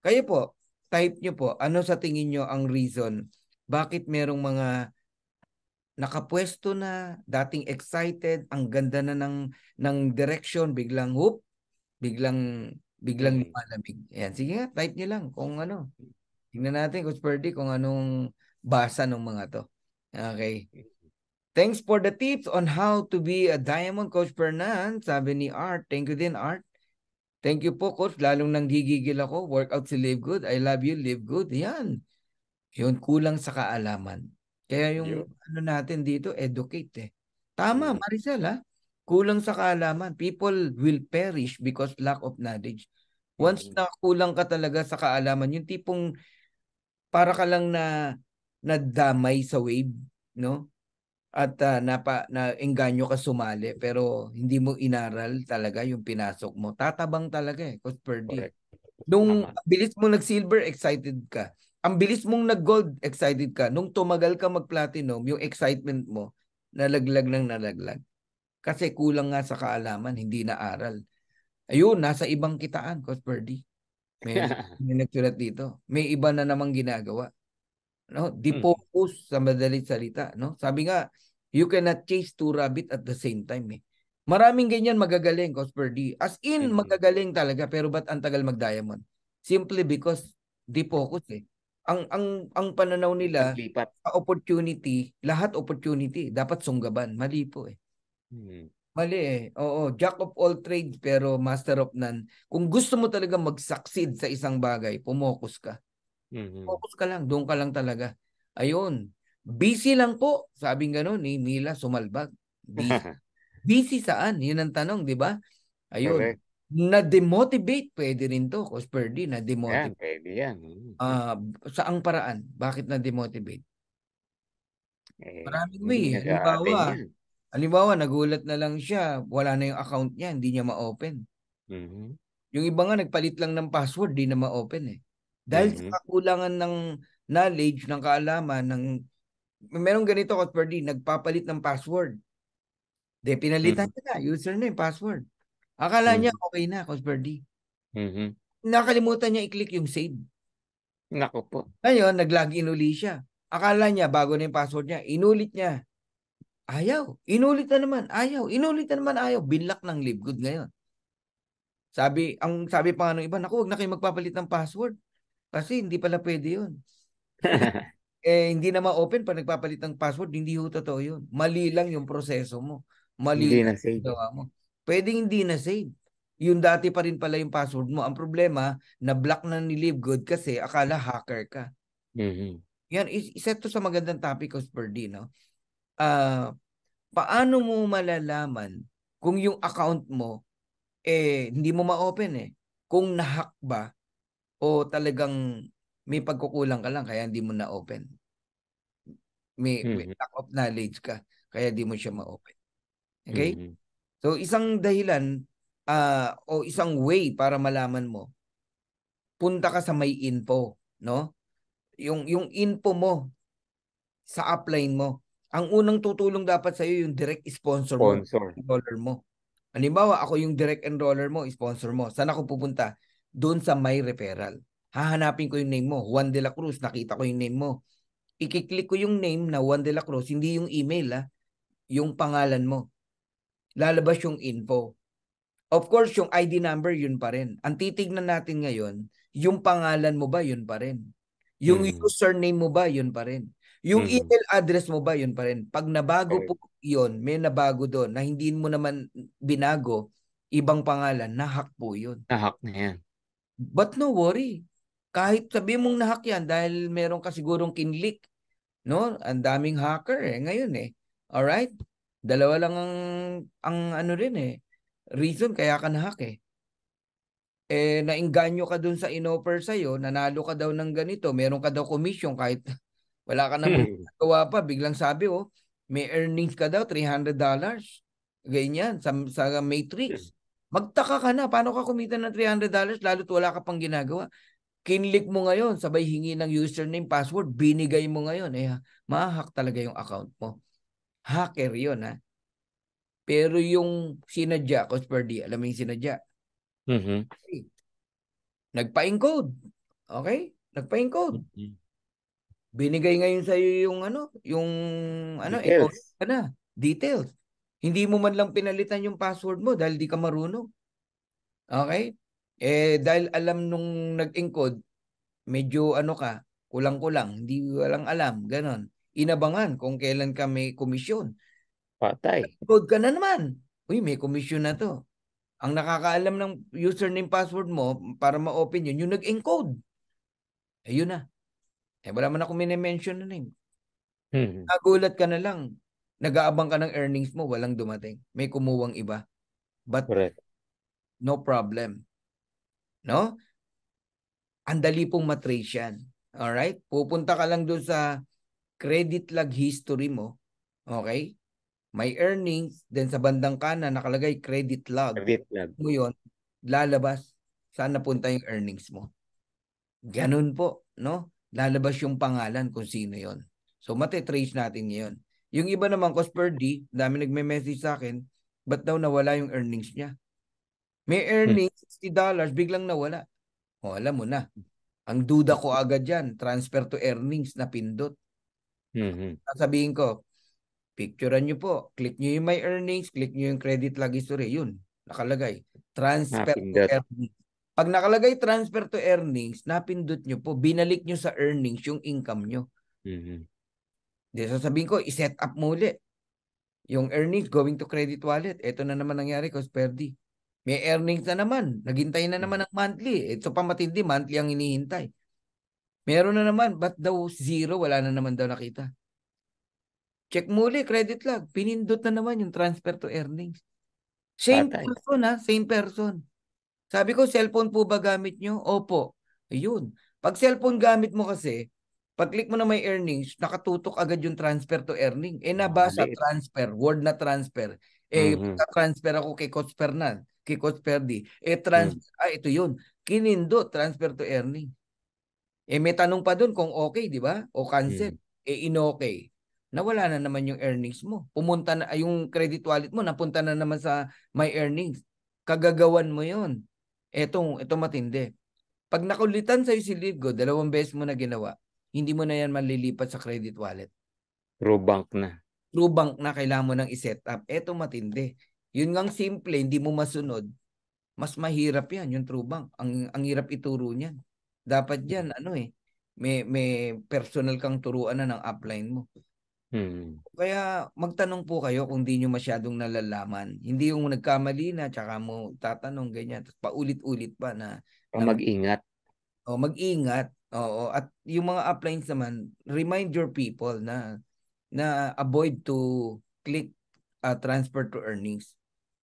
kayo po, type nyo po, ano sa tingin nyo ang reason bakit merong mga nakapwesto na, dating excited, ang ganda na ng direction, biglang whoop, biglang Mm-hmm. lumalamig. Ayan, sige nga, type nyo lang kung ano. Tingnan natin, Coach Purdy, kung anong basa ng mga to. Okay. Thanks for the tips on how to be a diamond, Coach Fernan. Sabi ni Art. Thank you din, Art. Thank you po, Coach. Lalong nanggigigil ako. Workout si Live Good. I love you, Live Good. Yan. Yun, kulang sa kaalaman. Kaya yung Yun. ano natin dito, educate eh. Tama, Mm-hmm. Maricel ha. Kulang sa kaalaman. People will perish because lack of knowledge. Once Mm-hmm. na kulang ka talaga sa kaalaman, yung tipong para ka lang na nadamay sa wave, no? At na engganyo ka sumali pero hindi mo inaral talaga yung pinasok mo. Tatabang talaga eh, Coach Purdy. Correct. Nung Tama. bilis mong nag-silver, excited ka. Ang bilis mong nag-gold, excited ka. Nung tumagal ka mag-platinum, yung excitement mo, nalaglag ng nalaglag. Kasi kulang nga sa kaalaman, hindi na aral. Ayun, nasa ibang kitaan, Coach Purdy. May nagsulat dito. May iba na namang ginagawa. No? Mm. Di-focus sa madalit salita. No? Sabi nga, you cannot chase two rabbit at the same time. Eh. Maraming ganyan magagaling, Coach Purdy. As in, Mm-hmm. magagaling talaga. Pero ba't ang tagal mag-diamond? Simply because di-focus eh. Ang pananaw nila, Naglipat. opportunity, lahat opportunity. Dapat sunggaban. Mali po eh. Mm-hmm. Mali eh. Oo, jack of all trades pero master of none. Kung gusto mo talaga mag-succeed sa isang bagay, pumokus ka. Mm-hmm. Focus ka lang, doon ka lang talaga. Ayun. Busy lang po. Sabing gano'n ni Mila Sumalbag. Busy. Busy saan? Yun ang tanong, di ba? Ayun. Correct. Na-demotivate, pwede rin to. Coach Perdy, Yan, na-demotivate. pwede yan. Mm. Saang paraan? Bakit na-demotivate? Maraming Hindi way. nag-a-attend Halimbawa, yan. nagulat na lang siya. Wala na yung account niya, hindi niya ma-open. Mm-hmm. Yung iba nga, nagpalit lang ng password, di na ma-open eh. Dahil Mm-hmm. sa kakulangan ng knowledge, ng kaalaman, merong ganito, Coach Perdy, nagpapalit ng password. De, pinalitan niya na, username, password. Akala niya Mm-hmm. okay na, Coach Perdy. Mm-hmm. Nakalimutan niya i-click yung save. Nako po. Ngayon, nag-login uli siya. Akala niya, bago na yung password niya, inulit niya. Ayaw. Inulit na naman. Ayaw. Inulit na naman. Ayaw. Binlock ng Livegood ngayon. Sabi pa nga ng iba, naku, huwag na kayo magpapalit ng password. Kasi hindi pala pwede yun. Hindi na ma-open pag nagpapalit ng password, hindi ho totoo yun. Mali lang yung proseso mo. Mali Hindi lang na yung save. gawa mo. Pwedeng hindi na save. Yung dati pa rin pala yung password mo. Ang problema, na-block na ni Livegood kasi akala hacker ka. Mm-hmm. Yan, isa to sa magandang topic, Coach Birdie, no? Paano mo malalaman kung yung account mo hindi mo ma-open eh. Kung na-hack ba o talagang may pagkukulang ka lang kaya hindi mo na-open. May lack of knowledge ka kaya hindi mo siya ma-open. Okay? So isang dahilan o isang way para malaman mo, punta ka sa may info, no? Yung info mo sa upline mo. Ang unang tutulong dapat sa iyo yung direct sponsor mo, enroller mo. Halimbawa, ako yung direct enroller mo, sponsor mo. Saan ako pupunta? Doon sa My Referral. Hahanapin ko yung name mo, Juan de la Cruz. Nakita ko yung name mo. Ikiklik ko yung name na Juan de la Cruz, hindi yung email, yung pangalan mo. Lalabas yung info. Of course, yung ID number, yun pa rin. Ang titignan natin ngayon, yung pangalan mo ba, yun pa rin. Yung username mo ba, yun pa rin. Yung email address mo ba, yun pa rin. Pag nabago po yun, may nabago doon na hindi mo naman binago, ibang pangalan, nahack po yun. Nahack na yan. But no worry. Kahit sabi mong nahack yan dahil meron ka sigurong kinlik, no? Ang daming hacker ngayon Alright? Dalawa lang ang ano rin reason kaya ka nahack nainganyo ka dun sa inoffer sa'yo, nanalo ka daw ng ganito, meron ka daw commission kahit wala ka namang gawa pa, biglang sabi, may earnings ka daw, $300. Ganyan, sa Matrix. Magtaka ka na, paano ka kumita ng $300 lalo't wala ka pang ginagawa? Kinlik mo ngayon, sabay hingi ng username, password, binigay mo ngayon, ma-hack talaga yung account mo. Hacker yun, Pero yung sinadya, Cosperdi, alam mo yung sinadya? Okay. Nagpa-encode. Okay? Nagpa-encode. Binigay ngayon sa iyo yung details. Details. Hindi mo man lang pinalitan yung password mo dahil di ka marunong. Okay? Dahil alam nung nag-encode, medyo kulang-kulang, hindi walang alam, ganon. Inabangan kung kailan ka may komisyon. Patay. Encode ka na naman. Uy, may komisyon na to. Ang nakakaalam ng username password mo para ma-open yun, yung nag-encode. Ayun na. Wala man ako minimension na name. Nagulat ka na lang. Nag-aabang ka ng earnings mo, walang dumating. May kumuwang iba. But correct. No problem. No? Ang dali pong matrace yan. Alright? Pupunta ka lang doon sa credit log history mo. Okay? May earnings, then sa bandang kanan nakalagay credit log. Credit log. Mo yun, lalabas saan napunta yung earnings mo. Ganun po, no? Lalabas yung pangalan kung sino yon. So, matitrace natin ngayon. Yung iba naman, Cosperdi, dami nagme-message sa akin, ba't daw nawala yung earnings niya? May earnings, $60, biglang nawala. Alam mo na. Ang duda ko agad yan, transfer to earnings na pindot. Sabihin ko, picturean nyo po, click nyo yung my earnings, click nyo yung credit log history, yun, nakalagay. Transfer to earnings. Pag nakalagay transfer to earnings, napindot nyo po, binalik nyo sa earnings yung income nyo. Di sasabihin ko, i-set up mo ulit. Yung earnings going to credit wallet. Ito na naman nangyari, Cosperdi. May earnings na naman. Naghintay na naman ng monthly. Ito pa matindi, monthly ang hinihintay. Meron na naman, ba't daw zero? Wala na naman daw nakita. Check mo ulit, credit log. Pinindot na naman yung transfer to earnings. Same person same person. Sabi ko, cellphone po ba gamit nyo? Opo. Ayun. Pag cellphone gamit mo kasi, pag-click mo na may earnings, nakatutok agad yung transfer to earning. Nabasa transfer, word na transfer. Transfer ako kay Coach Fernan, kay Coach Perdi. Transfer, ito yun. Kinindo, transfer to earning. May tanong pa dun kung okay, di ba? O cancel. In-okay. Nawala na naman yung earnings mo. Pumunta na, yung credit wallet mo, napunta na naman sa my earnings. Kagagawan mo yun. Ito matindi. Pag nakulitan sa'yo si Ligo, 2 beses mo na ginawa, hindi mo na yan malilipat sa credit wallet. True bank na. True bank na, kailangan mo nang i-set up. Ito matindi. Yun ngang simple, hindi mo masunod. Mas mahirap yan, yung true bank. Ang hirap ituro niyan. Dapat yan, may personal kang turuan na ng upline mo. Kaya magtanong po kayo kung di nyo masyadong nalalaman. Hindi yung nagkamali na, tsaka mo tatanong ganyan. Paulit-ulit pa na mag-ingat. Mag-ingat. Oo. At yung mga uplines naman, remind your people na avoid to click transfer to earnings.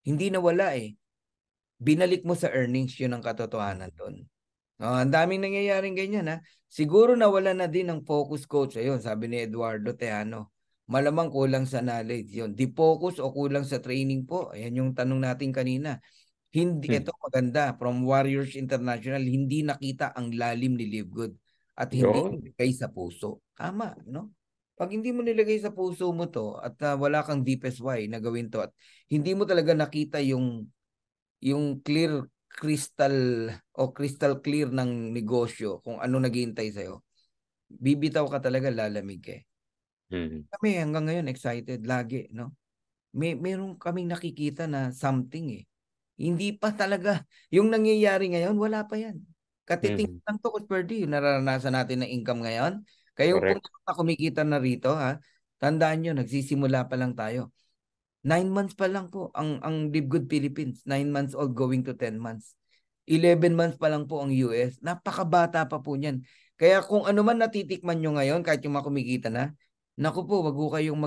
Hindi nawala eh. Binalik mo sa earnings, yun ang katotohanan doon. Ang daming nangyayaring ganyan ha. Siguro nawala na din ang focus coach. Ayun, sabi ni Eduardo Teano. Malamang kulang sa knowledge yun. Di focus o kulang sa training po? Ayan yung tanong natin kanina. Hindi, ito maganda. From Warriors International, hindi nakita ang lalim ni Livegood. At hindi nilagay sa puso. Tama, no? Pag hindi mo nilagay sa puso mo to at wala kang deepest why na gawin to at hindi mo talaga nakita yung crystal clear ng negosyo kung ano naghihintay sa'yo, bibitaw ka talaga, lalamig ka. Kami hanggang ngayon excited lagi, no? Meron kaming nakikita na something eh. Hindi pa talaga. Yung nangyayari ngayon, wala pa yan. Katiting lang to, Coach Perdy, yung nararanasan natin na income ngayon. Kaya yung kumikita na rito, ha, tandaan nyo, nagsisimula pa lang tayo. 9 months pa lang po ang Livegood Philippines. 9 months old going to 10 months. 11 months pa lang po ang US. Napakabata pa po niyan. Kaya kung ano man natitikman nyo ngayon, kahit yung mga kumikita na, naku po, wag kayong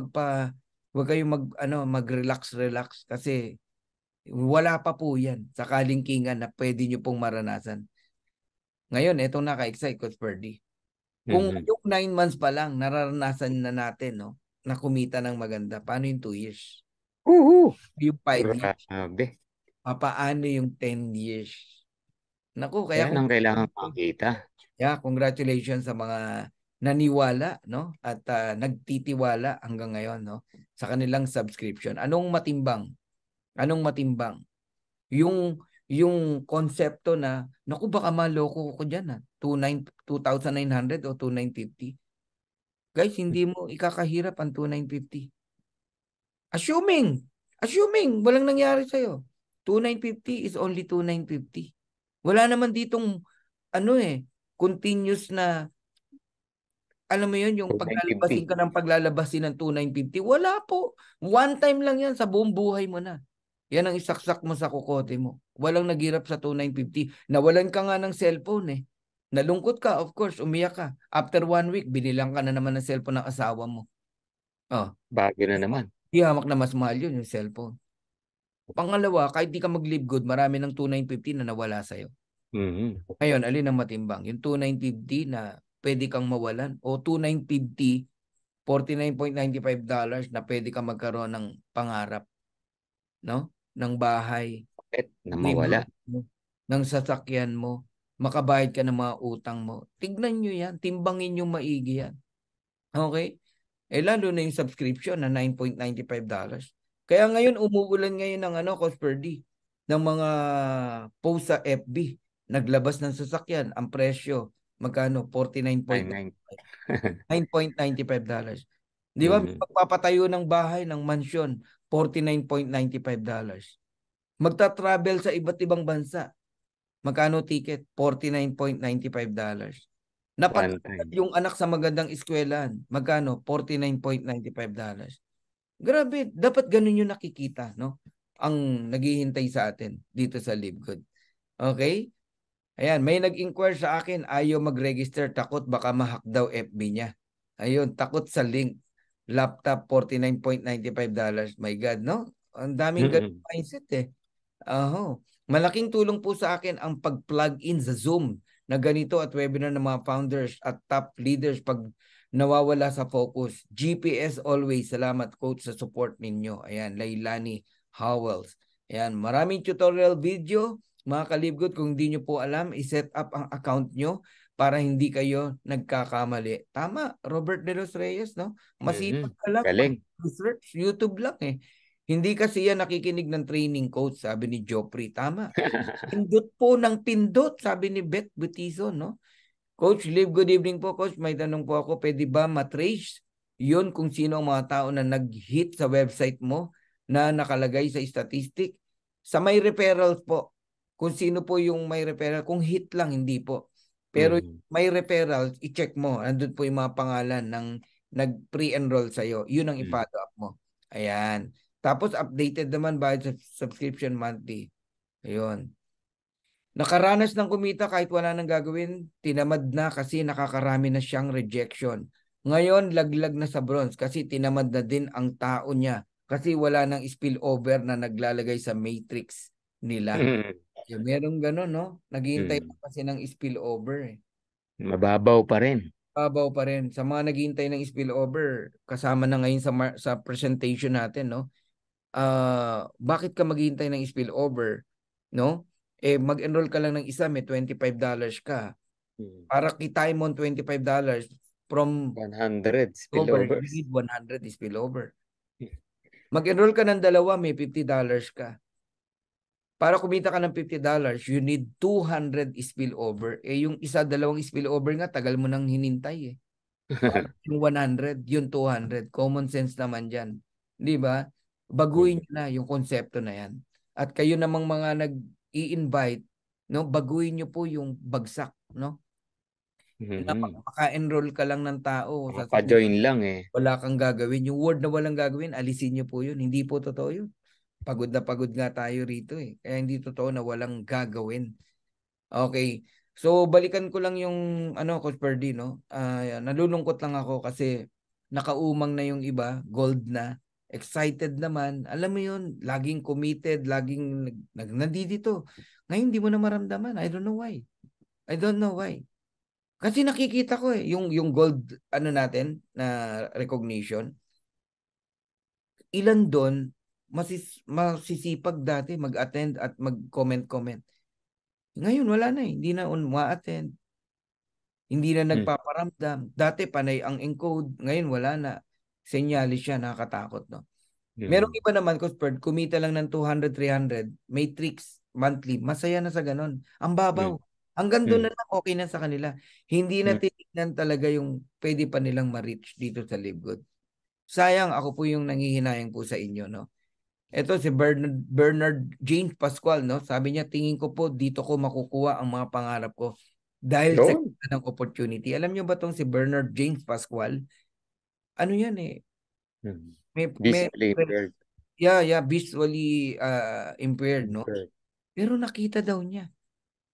mag-relax kasi wala pa po yan sa kalingkingan na pwede nyo pong maranasan. Ngayon, etong naka-excite, Coach Perdy. Kung yung 9 months pa lang, nararanasan na natin, no, na kumita ng maganda, paano yung 2 years? Yung 5 years. Paano yung 10 years? Naku, kaya yan ang kailangan makita. Yeah, congratulations sa mga naniwala, no? At nagtitiwala hanggang ngayon, no? Sa kanilang subscription. Anong matimbang? Yung konsepto na, naku, baka maloko ko diyan, 2,900 o 2,950. Guys, hindi mo ikakahirap ang 2,950. Assuming walang nangyari sa'yo. 2,950 is only 2,950. Wala naman ditong continuous na, alam mo yun, yung paglalabasin ka ng paglalabasin ng 2,950. Wala po. One time lang yan sa buong buhay mo na. Yan ang isaksak mo sa kukote mo. Walang naghirap sa 2,950. Nawalan ka nga ng cellphone eh. Nalungkot ka, of course, umiyak ka. After 1 week, binilang ka na naman ng cellphone ng asawa mo. Bago na naman. Di hamak na mas mahal yun, yung cellphone. Pangalawa, kahit di ka mag-live good, marami ng 2,950 na nawala sa'yo. Ngayon, alin ang matimbang? Yung 2,950 na pwede kang mawalan o 2,950, $49.95 na pwede kang magkaroon ng pangarap, no? Ng bahay, na mawala, ng sasakyan mo, makabayad ka ng mga utang mo. Tignan nyo yan, timbangin nyo maigi yan. Okay? Lalo na yung subscription na $9.95. Kaya ngayon, umuulan ngayon ng Coach Perdy, ng mga post sa FB. Naglabas ng sasakyan, ang presyo, magkano? $49.95. Di ba? Magpapatayo ng bahay, ng mansyon, $49.95. Magta-travel sa iba't ibang bansa. Magkano ticket? $49.95. Napag yung anak sa magandang eskwelahan, magkano? $49.95. Grabe, dapat ganun yung nakikita, no? Ang naghihintay sa atin dito sa Livegood. Okay? Ayan, may nag-inquire sa akin, ayaw mag-register, takot baka ma-hack daw FB niya. Ayun, takot sa link. Laptop, $49.95. My God, no? Ang daming ganun mindset eh. Malaking tulong po sa akin ang pag-plug in sa Zoom na ganito at webinar ng mga founders at top leaders pag nawawala sa focus. GPS always. Salamat, Coach, sa support ninyo. Ayan, Lailani Howells. Ayan, maraming tutorial video. Mga Kalibgot, kung hindi nyo po alam, i-set up ang account nyo para hindi kayo nagkakamali. Tama, Robert De Los Reyes, no? Masipag ka lang. Research, YouTube lang eh. Hindi kasi yan nakikinig ng training, Coach, sabi ni Joffrey. Tama. Pindot po ng pindot, sabi ni Beth Butizo, no? Coach Liv, good evening po, Coach. May tanong po ako, pwede ba matrace yun kung sino ang mga tao na nag-hit sa website mo na nakalagay sa statistic? Sa may referrals po, kung sino po yung may referral, kung hit lang, hindi po. Pero may referrals, i-check mo. Andun po yung mga pangalan ng nag-pre-enroll sa'yo. Yun ang i-follow up mo. Ayan. Tapos updated naman by subscription monthly. Ayun. Nakaranas ng kumita kahit wala nang gagawin, tinamad na kasi nakakarami na siyang rejection. Ngayon, laglag na sa bronze kasi tinamad na din ang tao niya. Kasi wala nang spillover na naglalagay sa matrix nila. Merong gano'n, no? Naghihintay pa kasi ng spillover eh. Mababaw pa rin. Babaw pa rin. Sa mga naghihintay ng spillover, kasama na ngayon sa presentation natin, no? Bakit ka maghihintay ng spillover, no? Mag-enroll ka lang ng isa, may $25 ka. Para kitain mo ang $25 from 100 over, you spillovers. need 100 spillover. Mag-enroll ka ng dalawa, may $50 ka. Para kumita ka ng $50, you need 200 spillover. Yung isa, dalawang spillover nga, tagal mo nang hinintay eh. Yung 100, yung 200. Common sense naman dyan. Di ba? Baguhin nyo na yung konsepto na yan. At kayo namang mga nag-i-invite, no, baguhin nyo po yung bagsak, no? Maka-enroll ka lang ng tao. Pa-join lang eh. Wala kang gagawin. Yung word na walang gagawin, alisin nyo po yun. Hindi po totoo yun. Pagod na pagod nga tayo rito eh. Kaya hindi totoo na walang gagawin. Okay. So balikan ko lang yung Coach Perdi, no? Nalulungkot lang ako kasi nakaumang na yung iba, gold na, excited naman. Alam mo yun, laging committed, laging nandito. Ngayon hindi mo na maramdaman. I don't know why. I don't know why. Kasi nakikita ko eh, yung gold natin na recognition. Ilan doon masisipag dati mag-attend at mag-comment. Ngayon wala na eh. Hindi na ma-attend. Hindi na nagpaparamdam. Dati panay ang encode. Ngayon wala na. Senyalis siya. Nakakatakot, no? Merong iba naman, Coach Bird, kumita lang ng 200, 300, matrix, monthly. Masaya na sa ganon. Ang babaw. Hanggang doon na lang okay na sa kanila. Hindi na tinignan talaga yung pwede pa nilang ma-reach dito sa Live Good. Sayang, ako po yung nangihinayang po sa inyo, no? Ito si Bernard James Pascual, no? Sabi niya, tingin ko po dito ko makukuha ang mga pangarap ko dahil sa kita ng opportunity. Alam niyo ba tong si Bernard James Pascual? Ano yan eh? Visually impaired. Yeah, visually impaired, no? Pero nakita daw niya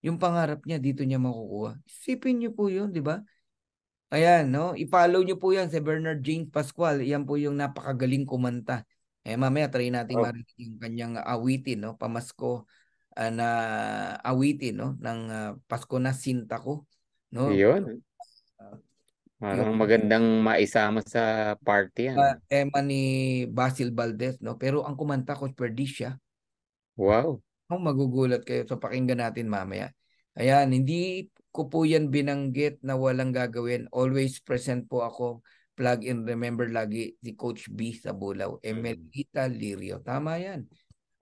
yung pangarap niya, dito niya makukuha. Isipin niyo po yun, di ba? Ayan, no? I-follow niyo po yan si Bernard James Pascual. Yan po yung napakagaling kumanta. Mamaya try natin marinig yung kanyang awitin, no? Pamasko na awitin, no? Ng Pasko na Sinta Ko, no? Yun. Parang magandang maisama sa party yan. Tema ni Basil Valdez, no? Pero ang kumanta ko, Perdicia. Wow. Magugulat kayo. So pakinggan natin mamaya. Ayan, hindi ko po yan binanggit na walang gagawin. Always present po ako. Plug in, remember lagi si Coach B sa Bulaw. Emelita Lirio. Tama yan.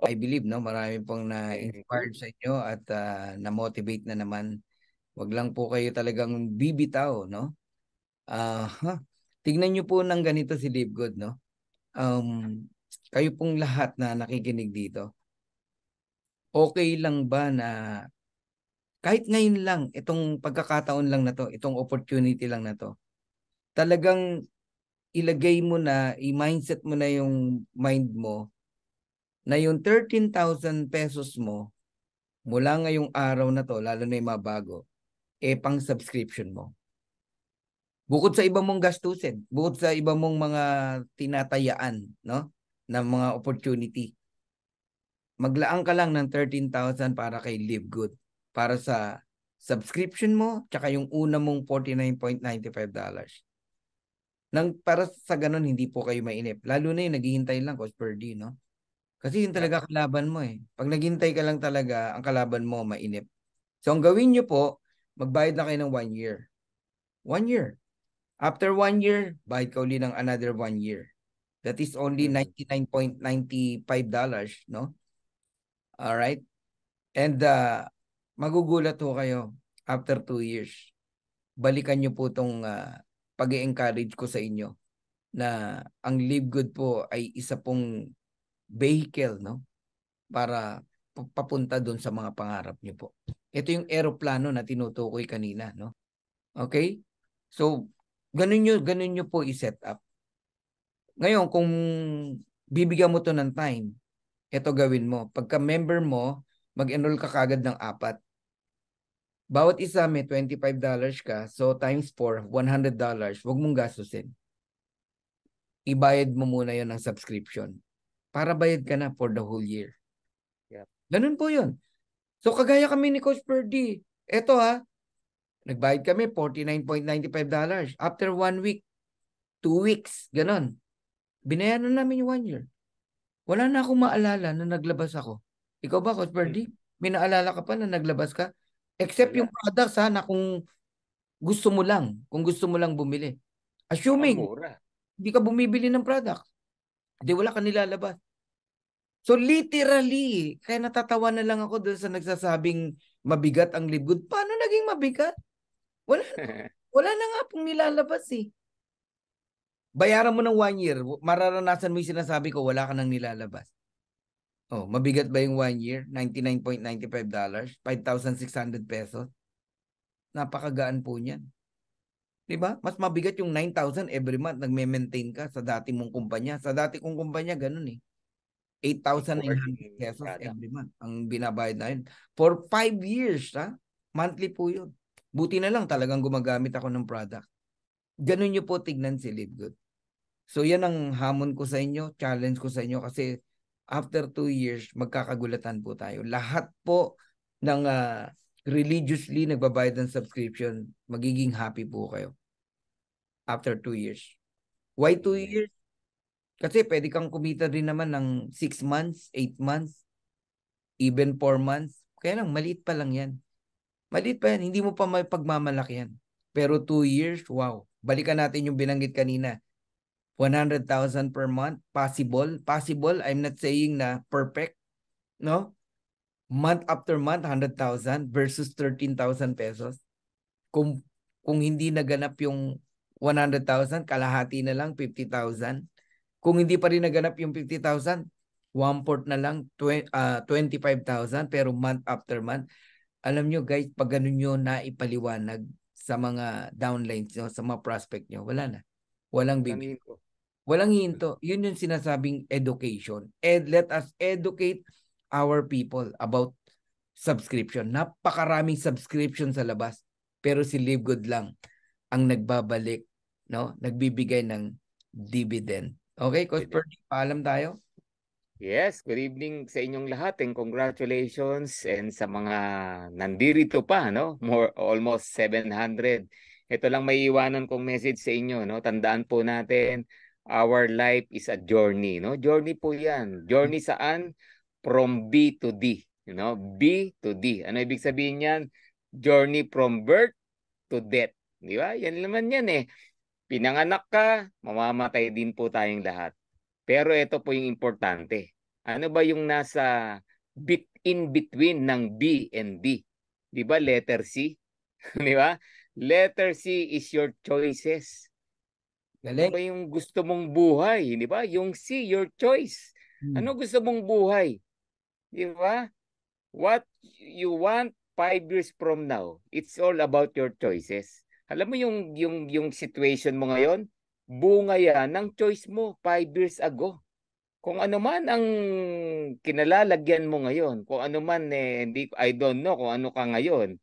I believe, no? Marami pong na-inspired sa inyo at na-motivate na naman. Wag lang po kayo talagang bibitaw, no? Tignan nyo po ng ganito si Live Good, no? Kayo pong lahat na nakikinig dito. Okay lang ba na kahit ngayon lang, itong pagkakataon lang na to, itong opportunity lang na to, talagang ilagay mo na, i-mindset mo na yung mind mo na yung 13,000 pesos mo mula ngayong araw na to, lalo na yung mabago, pang subscription mo. Bukod sa iba mong gastusin, bukod sa iba mong mga tinatayaan, no, na mga opportunity, maglaan ka lang ng 13,000 para kay Live Good. Para sa subscription mo, tsaka yung una mong $49.95. Para sa ganun, hindi po kayo mainip. Lalo na yung naghihintay lang, Coach Perdi, no? Kasi yun talaga kalaban mo eh. Pag naghintay ka lang talaga, ang kalaban mo mainip. So, ang gawin nyo po, magbayad na kayo ng 1 year. 1 year. After 1 year, bayad ka uli ng another 1 year. That is only $99.95, no? Alright? And magugulat ho kayo after 2 years. Balikan nyo po itong pag-encourage ko sa inyo na ang Live Good po ay isa pong vehicle, no? Para papunta doon sa mga pangarap nyo po. Ito yung eroplano na tinutukoy kanina, no? Okay? So, ganun nyo po i-set up. Ngayon, kung bibigyan mo to ng time, ito gawin mo. Pagka member mo, mag-enroll ka kagad ng 4. Bawat isa may $25 ka. So, times 4, $100. Huwag mong gastusin. Ibayad mo muna yon ng subscription. para bayad ka na for the whole year. Yep. Ganun po yun. So kagaya kami ni Coach Perdy, eto nagbayad kami $49.95. After 1 week, 2 weeks, ganun. Binayaran na namin yung 1 year. Wala na akong maalala na naglabas ako. Ikaw ba, Coach Perdy? May naalala ka pa na naglabas ka? Except Wala. yung products na kung gusto mo lang bumili. Assuming, hindi ka bumibili ng product, hindi wala ka nilalabas. So literally, kaya natatawa na lang ako doon sa nagsasabing mabigat ang Live Good. Paano naging mabigat? Wala na nga pong nilalabas eh. Bayaran mo ng 1 year, mararanasan mo yung sinasabi ko, wala ka nang nilalabas. Oh, mabigat ba yung 1 year? $99.95, 5,600 pesos. Napakagaan po niyan. Diba? Mas mabigat yung 9,000 every month nagme-maintain ka sa dati mong kumpanya. Sa dati kong kumpanya, ganun eh. 8,900 pesos every month ang binabayad na yun. For 5 years, monthly po yun. Buti na lang talagang gumagamit ako ng product. Ganun nyo po tignan si Live Good. So yan ang hamon ko sa inyo, challenge ko sa inyo kasi after 2 years, magkakagulatan po tayo. Lahat po ng religiously nagbabayad ng subscription, magiging happy po kayo after 2 years. Why 2 years? Kasi pwede kang kumita din naman ng 6 months, 8 months, even 4 months. Kaya lang, maliit pa lang yan. Maliit pa yan, hindi mo pa may pagmamalaki yan. Pero 2 years, wow. Balikan natin yung binanggit kanina. 100,000 per month, possible. Possible, I'm not saying na perfect. No? Month after month, 100,000 versus 13,000 pesos. Kung hindi naganap yung 100,000, kalahati na lang, 50,000. Kung hindi pa rin naganap yung 50,000, 1/4 na lang, 25,000, pero month after month. Alam nyo guys, pag ganun nyo na ipaliwanag sa mga downlines nyo, sa mga prospect nyo, wala na. Walang bibig. Walang hinto. Yun yung sinasabing education. Let us educate our people about subscription. Napakaraming subscription sa labas. Pero si Live Good lang ang nagbabalik, no? Nagbibigay ng dividend. Okay, Coach Perdy, paalam tayo. Yes, good evening sa inyong lahat and congratulations and sa mga nandirito pa, no? Almost 700. Ito lang may iwanan kong message sa inyo, no? Tandaan po natin, our life is a journey, no? Journey po 'yan. Journey saan? From B to D, you know? B to D. Ano ibig sabihin niyan? Journey from birth to death. Di ba? Yan naman yan eh. Pinanganak ka, mamamatay din po tayong lahat. Pero ito po yung importante. Ano ba yung nasa in between ng B and D? Di ba letter C? Di ba? Letter C is your choices. Ano Galing. ba yung gusto mong buhay? Di ba? Yung C, your choice. Ano gusto mong buhay? Di ba? What you want 5 years from now, it's all about your choices. Alam mo yung situation mo ngayon, bunga yan ng choice mo 5 years ago. Kung ano man ang kinalalagyan mo ngayon, kung ano man I don't know kung ano ka ngayon,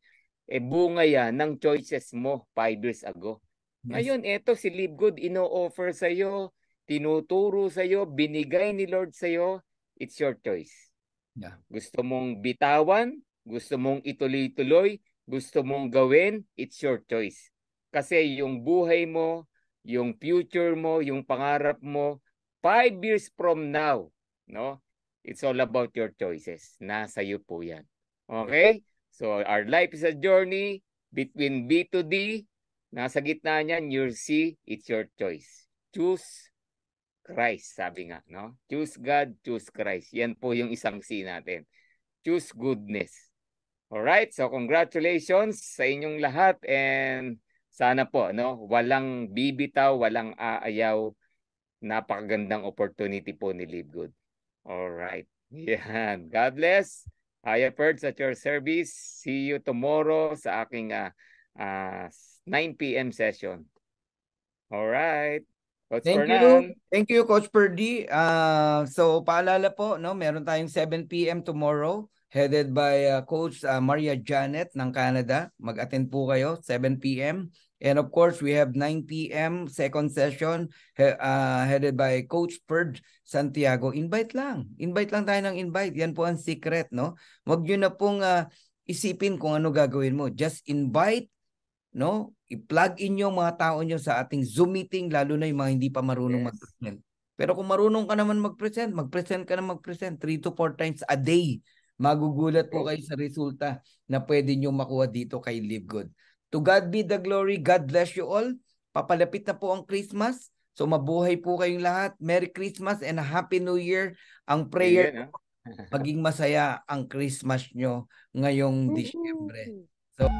bunga yan ng choices mo 5 years ago. Yes. Ngayon, eto si Live Good ino-offer sa iyo, tinuturo sa iyo, binigay ni Lord sa iyo, it's your choice. Yeah. Gusto mong bitawan, gusto mong ituloy-tuloy, gusto mong gawin, it's your choice. Kasi yung buhay mo, yung future mo, yung pangarap mo, 5 years from now, no? It's all about your choices. Nasa iyo po yan. Okay? So, our life is a journey between B to D. Nasa gitna niyan, your C, it's your choice. Choose Christ, sabi nga, no? Choose God, choose Christ. Yan po yung isang C natin. Choose goodness. Alright? So, congratulations sa inyong lahat and sana po, no? Walang bibitaw, walang aayaw. Napakagandang opportunity po ni Live Good. Alright. Yan. God bless. Aya Perds at your service. See you tomorrow sa aking 9 p.m. session. Alright. Coach Fernan. Thank you, Coach Perdy. So, paalala po, no? Meron tayong 7 p.m. tomorrow. headed by Coach Maria Janet ng Canada. Mag-attend po kayo, 7 p.m. And of course, we have 9 p.m. second session headed by Coach Perd Santiago. Invite lang. Invite lang tayo ng invite. Yan po ang secret, no? Huwag nyo na pong isipin kung ano gagawin mo. Just invite, no? I-plug in yung mga tao nyo sa ating Zoom meeting, lalo na yung mga hindi pa marunong mag-present. Pero kung marunong ka naman mag-present ka na mag-present 3 to 4 times a day. Magugulat po kayo sa resulta na pwede nyo makuha dito kay Live Good. To God be the glory. God bless you all. Papalapit na po ang Christmas. So mabuhay po kayong lahat. Merry Christmas and a Happy New Year. Ang prayer ko, maging masaya ang Christmas nyo ngayong Disyembre. So